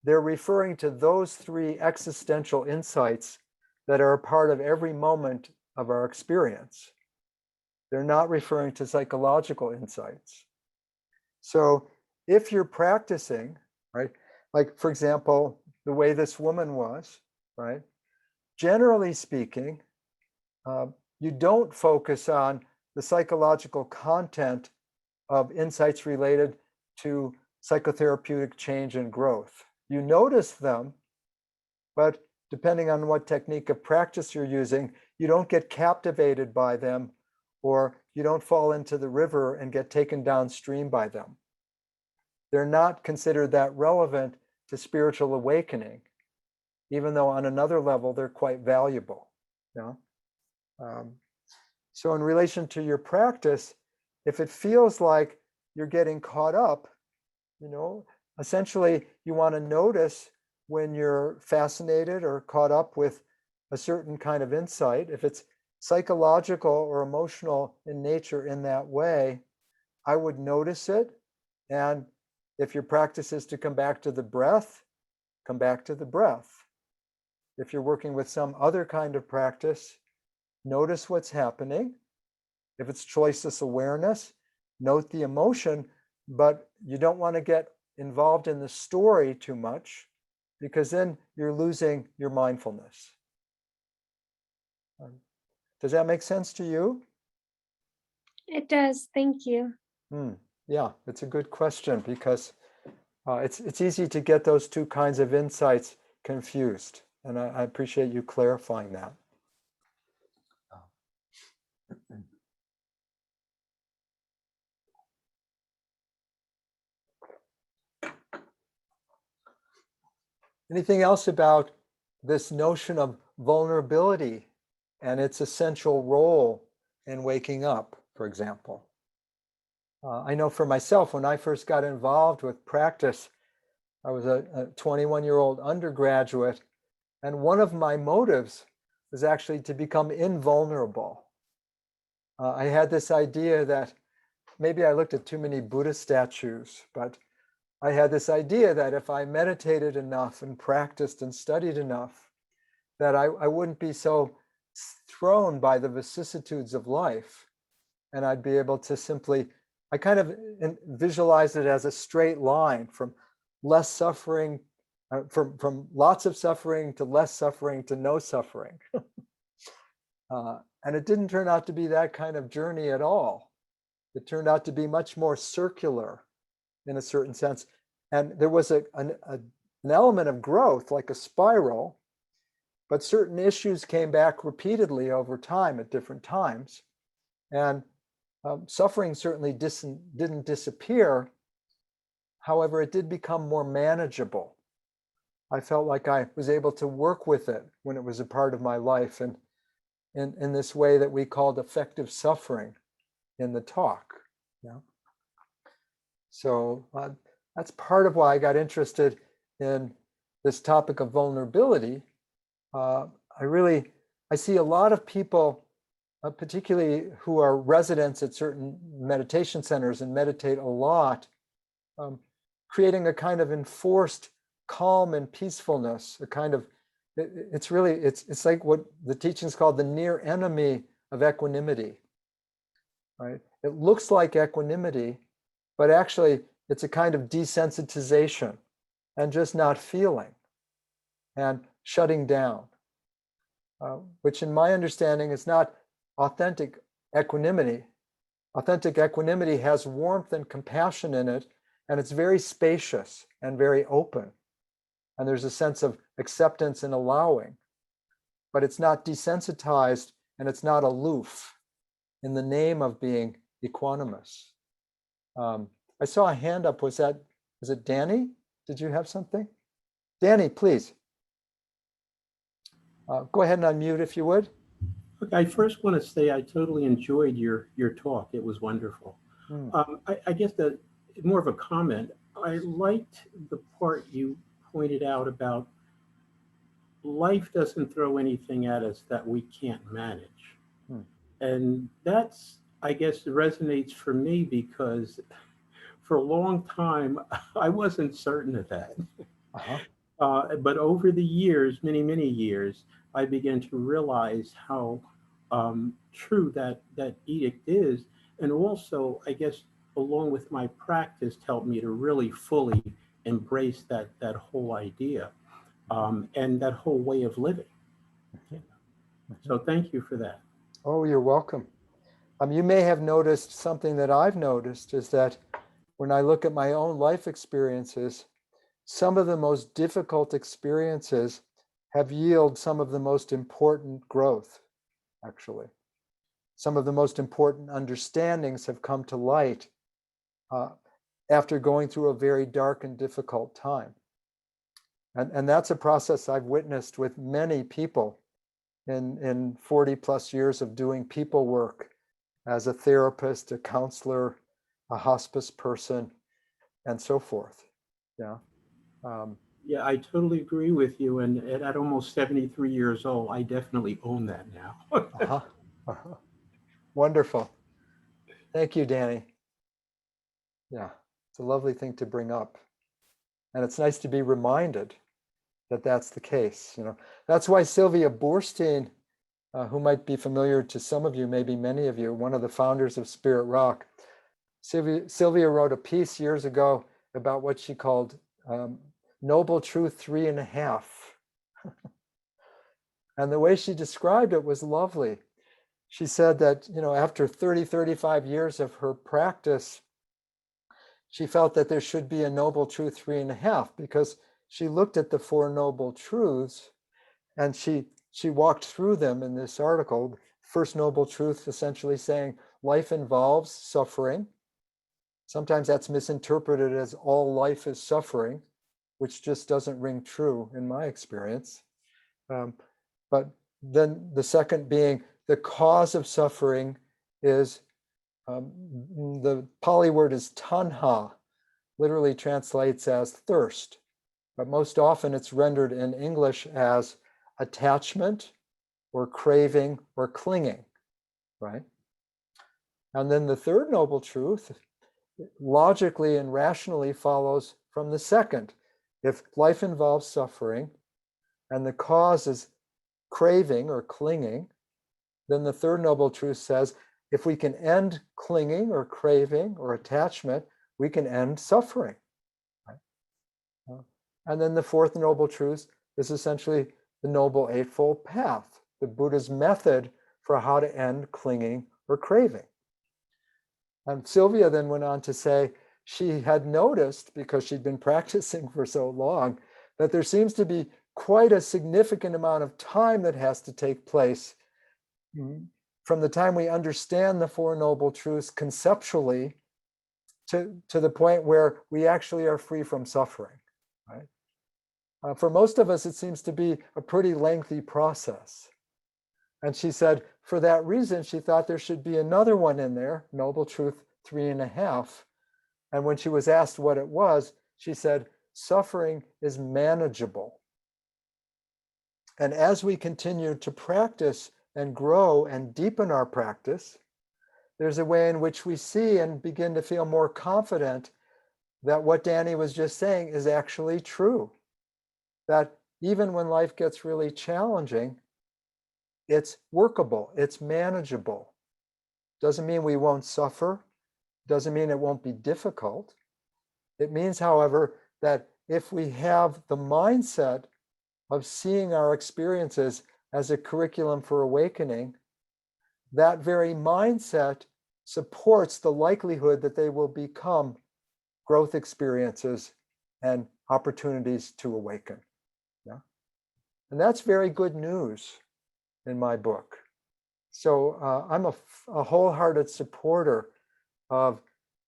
they're referring to those three existential insights that are a part of every moment of our experience. They're not referring to psychological insights. So if you're practicing, right, like for example, the way this woman was, right, generally speaking, you don't focus on the psychological content of insights related to psychotherapeutic change and growth. You notice them, but depending on what technique of practice you're using, you don't get captivated by them, or you don't fall into the river and get taken downstream by them. They're not considered that relevant to spiritual awakening, even though on another level they're quite valuable. You know? So in relation to your practice, if it feels like you're getting caught up, you know, essentially you want to notice when you're fascinated or caught up with a certain kind of insight. If it's psychological or emotional in nature in that way, I would notice it. And if your practice is to come back to the breath, come back to the breath. If you're working with some other kind of practice, notice what's happening. If it's choiceless awareness, note the emotion, but you don't want to get involved in the story too much, because then you're losing your mindfulness. Does that make sense to you? It does. Thank you. Yeah, it's a good question, because it's easy to get those two kinds of insights confused. And I appreciate you clarifying that. Anything else about this notion of vulnerability and its essential role in waking up, for example? I know for myself, when I first got involved with practice, I was a 21-year-old undergraduate, and one of my motives was actually to become invulnerable. I had this idea that maybe I looked at too many Buddha statues, but I had this idea that if I meditated enough and practiced and studied enough, that I wouldn't be so thrown by the vicissitudes of life, and I'd be able to simply, I kind of visualized it as a straight line from less suffering, from lots of suffering to less suffering to no suffering. And it didn't turn out to be that kind of journey at all. It turned out to be much more circular in a certain sense. And there was an element of growth, like a spiral, but certain issues came back repeatedly over time at different times. And suffering certainly didn't disappear. However, it did become more manageable. I felt like I was able to work with it when it was a part of my life, and in this way that we called effective suffering in the talk. Yeah. So that's part of why I got interested in this topic of vulnerability. I see a lot of people, particularly who are residents at certain meditation centers and meditate a lot, creating a kind of enforced calm and peacefulness, a kind of, it's like what the teachings call the near enemy of equanimity, right? It looks like equanimity, but actually it's a kind of desensitization and just not feeling. And shutting down, which in my understanding is not authentic equanimity. Authentic equanimity has warmth and compassion in it, and it's very spacious and very open. And there's a sense of acceptance and allowing, but it's not desensitized and it's not aloof in the name of being equanimous. I saw a hand up. Was it Danny? Did you have something? Danny, please. Go ahead and unmute if you would. Look, I first want to say I totally enjoyed your talk. It was wonderful. I guess that more of a comment. I liked the part you pointed out about life doesn't throw anything at us that we can't manage. And that's, I guess, resonates for me because for a long time, I wasn't certain of that. But over the years, many, many years, I began to realize how true that edict is. And also, I guess, along with my practice, helped me to really fully embrace that whole idea and that whole way of living. So thank you for that. Oh, you're welcome. You may have noticed something that I've noticed is that when I look at my own life experiences, some of the most difficult experiences have yielded some of the most important growth, actually. Some of the most important understandings have come to light after going through a very dark and difficult time. And that's a process I've witnessed with many people in 40 plus years of doing people work as a therapist, a counselor, a hospice person, and so forth. Yeah. Yeah, I totally agree with you. And at almost 73 years old, I definitely own that now. Wonderful. Thank you, Danny. Yeah, it's a lovely thing to bring up. And it's nice to be reminded that that's the case. You know, that's why Sylvia Boorstein, who might be familiar to some of you, maybe many of you, one of the founders of Spirit Rock, Sylvia wrote a piece years ago about what she called Noble Truth 3.5. And the way she described it was lovely. She said that, you know, after 30, 35 years of her practice, she felt that there should be a Noble Truth 3.5 because she looked at the Four Noble Truths and she walked through them in this article. First Noble Truth essentially saying life involves suffering. Sometimes that's misinterpreted as all life is suffering, which just doesn't ring true in my experience. But then the second being the cause of suffering is, the Pali word is tanha, literally translates as thirst. But most often it's rendered in English as attachment or craving or clinging, right? And then the third noble truth logically and rationally follows from the second. If life involves suffering and the cause is craving or clinging, then the third noble truth says, if we can end clinging or craving or attachment, we can end suffering. Right? And then the fourth noble truth is essentially the Noble Eightfold Path, the Buddha's method for how to end clinging or craving. And Sylvia then went on to say she had noticed, because she'd been practicing for so long, that there seems to be quite a significant amount of time that has to take place from the time we understand the Four Noble Truths conceptually to the point where we actually are free from suffering, right? For most of us, it seems to be a pretty lengthy process. And she said, for that reason, she thought there should be another one in there, Noble Truth 3.5. And when she was asked what it was, she said, suffering is manageable. And as we continue to practice and grow and deepen our practice, there's a way in which we see and begin to feel more confident that what Danny was just saying is actually true. That even when life gets really challenging, it's workable, it's manageable. Doesn't mean we won't suffer, doesn't mean it won't be difficult. It means, however, that if we have the mindset of seeing our experiences as a curriculum for awakening, that very mindset supports the likelihood that they will become growth experiences and opportunities to awaken. Yeah? And that's very good news in my book. So I'm a wholehearted supporter of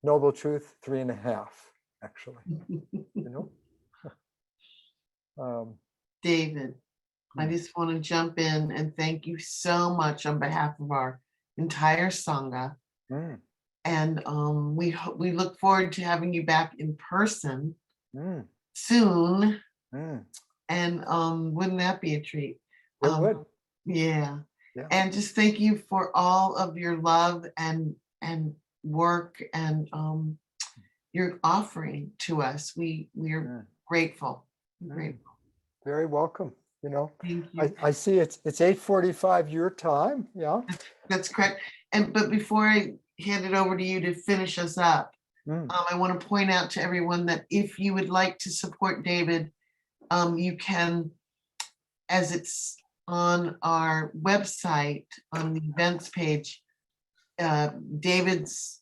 Noble Truth 3.5, actually. You know? David, I just want to jump in and thank you so much on behalf of our entire Sangha. And we look forward to having you back in person soon. And wouldn't that be a treat? It would. Yeah. Yeah. And just thank you for all of your love and work and your offering to us. We're grateful. Grateful. Very welcome. You know, Thank you. I see it's 8:45 your time. Yeah. That's correct. But before I hand it over to you to finish us up, I want to point out to everyone that if you would like to support David, you can, as it's on our website on the events page. David's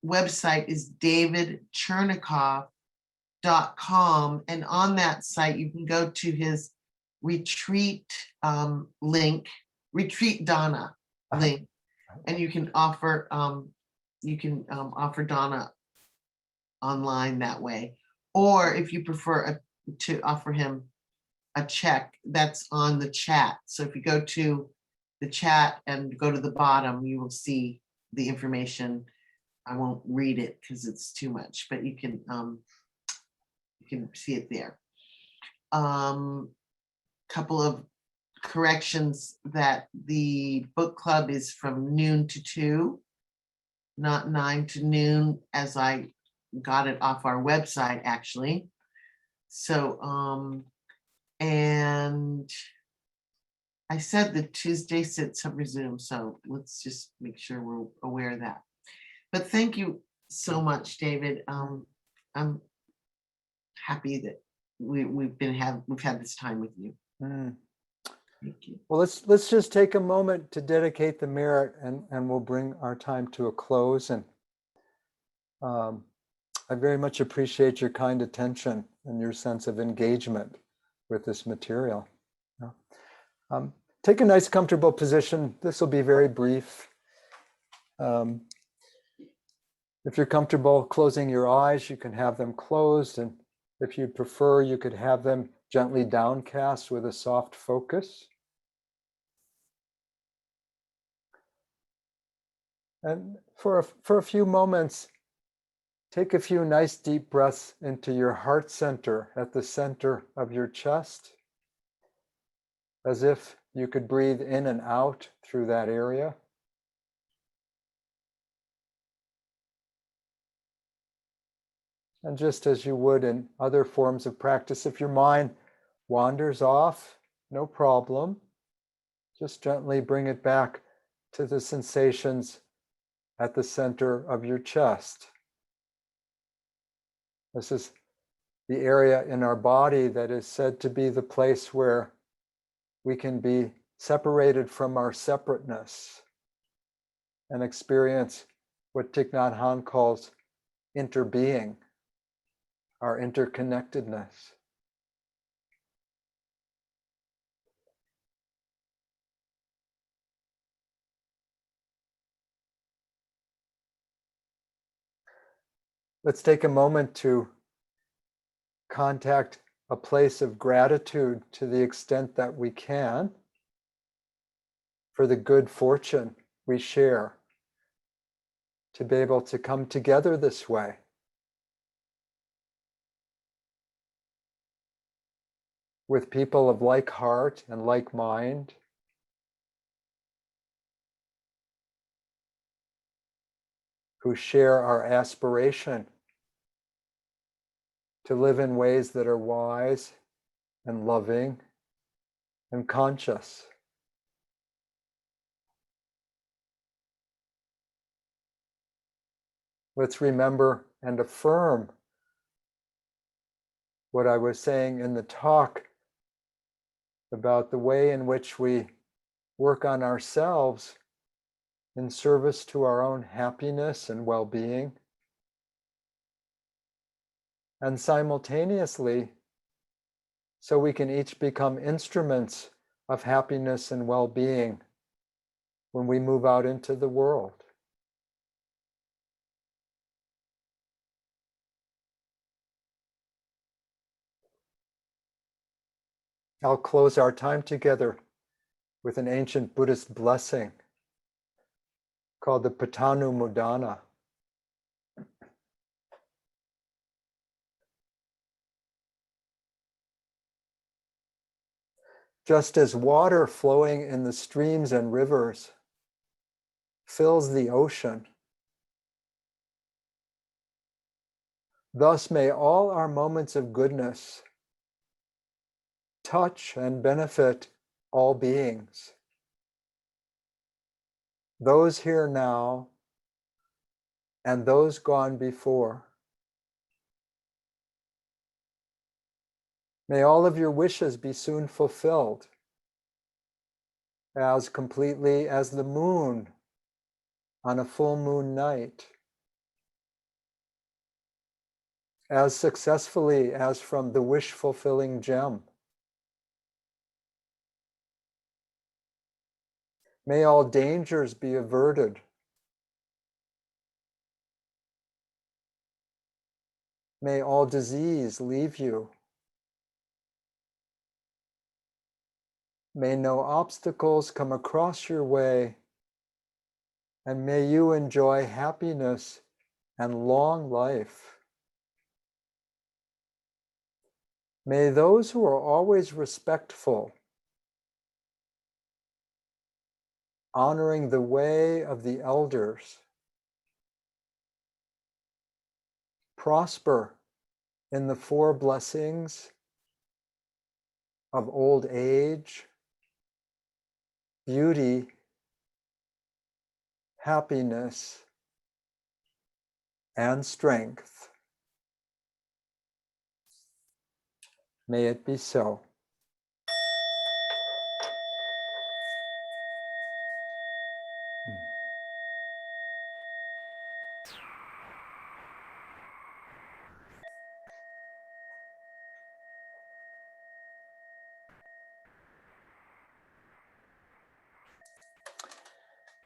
website is davidchernikoff.com, and on that site you can go to his retreat link, Retreat Dana link, and you can offer Dana online that way. Or if you prefer to offer him a check, that's on the chat. So if you go to the chat and go to the bottom, you will see the information. I won't read it because it's too much, but you can see it there. Couple of corrections: that the book club is from noon to 2, not 9 to noon, as I got it off our website actually. So and I said the Tuesday sits have resumed, so let's just make sure we're aware of that. But thank you so much, David. I'm happy that we've had this time with you. Thank you. Well, let's just take a moment to dedicate the merit, and we'll bring our time to a close. And I very much appreciate your kind attention and your sense of engagement with this material. Take a nice, comfortable position. This will be very brief. If you're comfortable closing your eyes, you can have them closed. And if you prefer, you could have them gently downcast with a soft focus. And for a few moments, take a few nice deep breaths into your heart center at the center of your chest, as if you could breathe in and out through that area. And just as you would in other forms of practice, if your mind wanders off, no problem. Just gently bring it back to the sensations at the center of your chest. This is the area in our body that is said to be the place where we can be separated from our separateness and experience what Thich Nhat Hanh calls interbeing, our interconnectedness. Let's take a moment to contact a place of gratitude to the extent that we can for the good fortune we share to be able to come together this way. With people of like heart and like mind, who share our aspiration to live in ways that are wise and loving and conscious. Let's remember and affirm what I was saying in the talk about the way in which we work on ourselves in service to our own happiness and well-being, and simultaneously, so we can each become instruments of happiness and well-being when we move out into the world. I'll close our time together with an ancient Buddhist blessing called the Patanu Mudana. Just as water flowing in the streams and rivers fills the ocean, thus may all our moments of goodness touch and benefit all beings, those here now and those gone before. May all of your wishes be soon fulfilled, as completely as the moon on a full moon night, as successfully as from the wish-fulfilling gem. May all dangers be averted. May all disease leave you. May no obstacles come across your way, and may you enjoy happiness and long life. May those who are always respectful, honoring the way of the elders, prosper in the 4 blessings of old age, beauty, happiness, and strength. May it be so.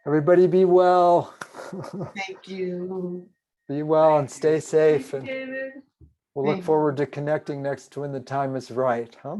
Everybody be well. Thank you. Be well and stay safe. And David. we'll look Thank you. forward to connecting next when the time is right, huh?